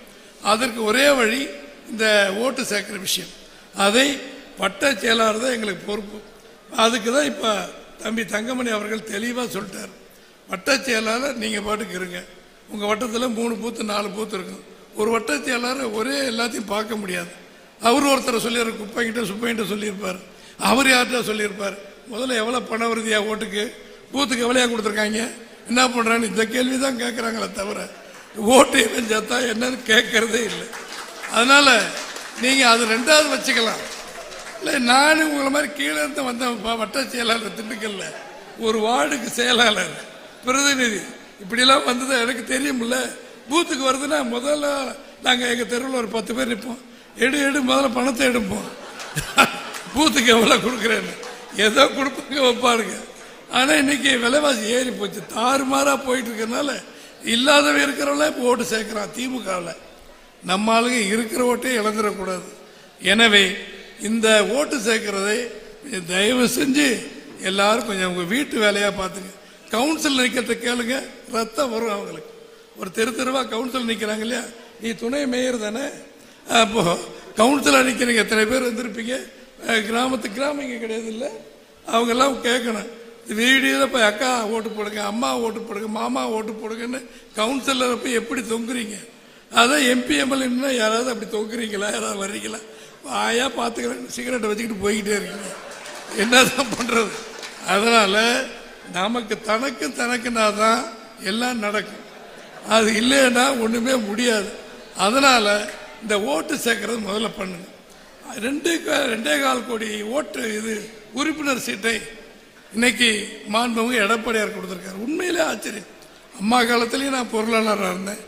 அதற்கு ஒரே வழி இந்த ஓட்டு சேர்க்கிற விஷயம். அதை வட்ட செயலாளர் தான் எங்களுக்கு பொறுப்பு. அதுக்கு தான் இப்போ தம்பி தங்கமணி அவர்கள் தெளிவாக சொல்லிட்டார். வட்ட செயலாளர் நீங்கள் பாட்டுக்கு இருங்க, உங்கள் வட்டத்தில் 3 பூத்து 4 பூத்து இருக்கும். ஒரு வட்ட செயலாளர் ஒரே எல்லாத்தையும் பார்க்க முடியாது. அவர் ஒருத்தரை சொல்லியிருப்பார், குப்பைங்கிட்ட சுப்பைங்கிட்ட சொல்லியிருப்பார், அவர் யார்கிட்ட சொல்லியிருப்பார். முதல்ல எவ்வளோ பண வருதியா ஓட்டுக்கு, பூத்துக்கு எவ்வளோயா கொடுத்துருக்காங்க, என்ன பண்ணுறான்னு இந்த கேள்வி தான் கேட்குறாங்களே தவிர ஓட்டு இணைஞ்சா என்னன்னு கேட்கறதே இல்லை. அதனால் நீங்கள் அது 2வது வச்சுக்கலாம். இல்லை நானும் உங்களை மாதிரி கீழே இருந்து வந்த வட்ட செயலாளர் திண்டுக்கல்ல ஒரு வார்டுக்கு செயலாளர் பிரதிநிதி இப்படிலாம் வந்தது எனக்கு தெரியும்ல. பூத்துக்கு வருதுன்னா முதல்ல நாங்கள் எங்கள் தெருவில் ஒரு 10 பேர் நிற்போம். எடு முதல்ல பணத்தை எடுப்போம், பூத்துக்கு எவ்வளோ கொடுக்குறேன்னு ஏதோ கொடுப்பாங்க வைப்பாருங்க. ஆனால் இன்னைக்கு விலைவாசி ஏறி போச்சு, தாறுமாறாக போயிட்டு இருக்கிறதுனால இல்லாதவன் இருக்கிறவங்கள இப்போ ஓட்டு சேர்க்கிறான் திமுகவில். நம்ம ஆளுங்க இருக்கிற ஓட்டே இழந்துடக்கூடாது. எனவே இந்த ஓட்டு சேர்க்கிறதை தயவு செஞ்சு எல்லாரும் கொஞ்சம் உங்க வீட்டு வேலையா பார்த்துங்க. கவுன்சில் நிற்கிறத கேளுங்க, ரத்தம் வரும் அவங்களுக்கு. ஒரு தெருவா கவுன்சில் நிற்கிறாங்க இல்லையா, நீ துணை மேயர் தானே, அப்போ கவுன்சிலர் நிற்கிறீங்க, எத்தனை பேர் வந்திருப்பீங்க, கிராமம் இங்கே கிடையாது இல்லை, அவங்கெல்லாம் கேட்கணும். வீடியோவில் போய் அக்கா ஓட்டு போடுங்க, அம்மா ஓட்டு போடுங்க, மாமா ஓட்டு போடுங்கன்னு கவுன்சிலரை போய் எப்படி தொங்குறீங்க? அதான் எம்பி எம்எல்ஏன்னா யாராவது அப்படி தொங்குறீங்களா? யாராவது வர்றீங்களா? ஆயா பார்த்துக்கிறேன், சிகரெட்டை வச்சுக்கிட்டு போய்கிட்டே இருக்கீங்க, என்னதான் பண்றது? அதனால நமக்கு தனக்குன்னா தான் எல்லாம் நடக்கும், அது இல்லைன்னா ஒண்ணுமே முடியாது. அதனால இந்த ஓட்டு சேர்க்கறது முதல்ல பண்ணுங்க. 2.25 கோடி ஓட்டு இது உறுப்பினர் சீட்டை இன்னைக்கு மாண்புமிகு எடப்பாடியார் கொடுத்திருக்காரு. உண்மையிலே ஆச்சரியம். அம்மா காலத்திலேயும் நான் பொருளாளராக இருந்தேன்,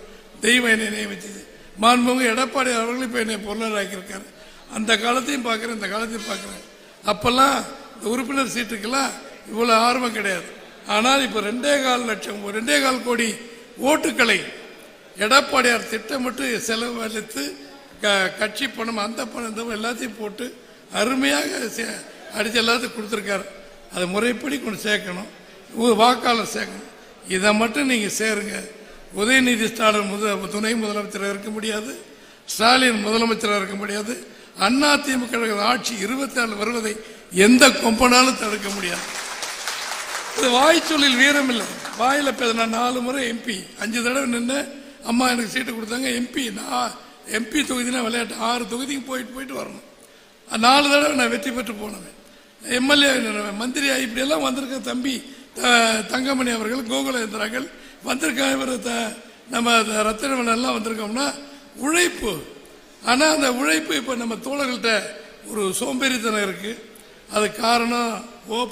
தெய்வம் என்னை நியமிச்சது. மாண்புமிகு எடப்பாடியார் அவர்களும் இப்போ என்னை பொருளாளர் ஆக்கியிருக்காரு. அந்த காலத்தையும் பார்க்குறேன், இந்த காலத்தையும் பார்க்குறேன். அப்பெல்லாம் இந்த உறுப்பினர் சீட்டுக்கெல்லாம் இவ்வளோ ஆர்வம் கிடையாது. ஆனால் இப்போ 2.25 கோடி ஓட்டுக்களை எடப்பாடியார் திட்டமிட்டு செலவழித்து கட்சி பணம் அந்த பணம் இந்த எல்லாத்தையும் போட்டு அருமையாக அடிச்சு எல்லாத்தையும் கொடுத்துருக்காரு. அதை முறைப்படி கொண்டு சேர்க்கணும், வாக்காளர் சேர்க்கணும். இதை மட்டும் நீங்கள் சேருங்க. உதயநிதி ஸ்டாலின் துணை முதலமைச்சராக இருக்க முடியாது, ஸ்டாலின் முதலமைச்சராக இருக்க முடியாது. அண்ணா திமுக ஆட்சி 26 வருவதை எந்த கொம்பனாலும் தடுக்க முடியாது. இது வாய்ச்சொல்லில் வீரம் இல்லை, வாயில நான் 4 முறை எம்பி, 5 தடவை நின்று அம்மா எனக்கு சீட்டு கொடுத்தாங்க. எம்பி தொகுதினா விளையாட்டு, 6 தொகுதிக்கு போயிட்டு வரணும். 4 தடவை நான் வெற்றி பெற்று போனேன். எம்எல்ஏ மந்திரி இப்படியெல்லாம் வந்திருக்க தம்பி தங்கமணி அவர்கள், கோகுலேந்திராக்கள் வந்திருக்காங்க, நம்ம ரத்தினவன் எல்லாம் வந்திருக்கோம்னா உழைப்பு. ஆனால் அந்த உழைப்பு இப்போ நம்ம தோழர்கள்ட்ட ஒரு சோம்பேறித்தனம் இருக்கு. அது காரணம்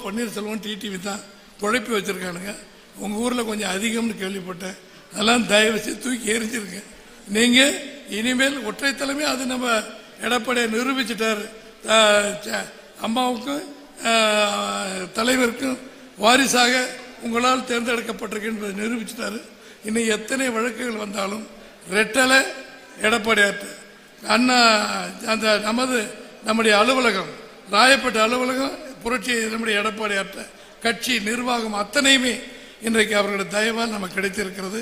பன்னீர்செல்வம் டிடிவி தான் குழப்பி வச்சிருக்கானுங்க. உங்கள் ஊரில் கொஞ்சம் அதிகம்னு கேள்விப்பட்டேன், அதெல்லாம் தயவு செய்து தூக்கி எரிஞ்சிருங்க. நீங்கள் இனிமேல் ஒற்றை தலைமை, அது நம்ம எடப்பாடியை நிரூபிச்சிட்டாரு. அம்மாவுக்கும் தலைவருக்கும் வாரிசாக உங்களால் தேர்ந்தெடுக்கப்பட்டிருக்கு என்பதை நிரூபிச்சிட்டாரு. இன்னும் எத்தனை வழக்குகள் வந்தாலும் ரெட்டலை எடப்பாடியார் அண்ணா அந்த நம்முடைய அலுவலகம், ராயப்பேட்டை அலுவலகம், புரட்சி நம்முடைய எடப்பாடியார் கட்சி நிர்வாகம் அத்தனையுமே இன்றைக்கு அவர்களுடைய தயவால் நமக்கு கிடைத்திருக்கிறது.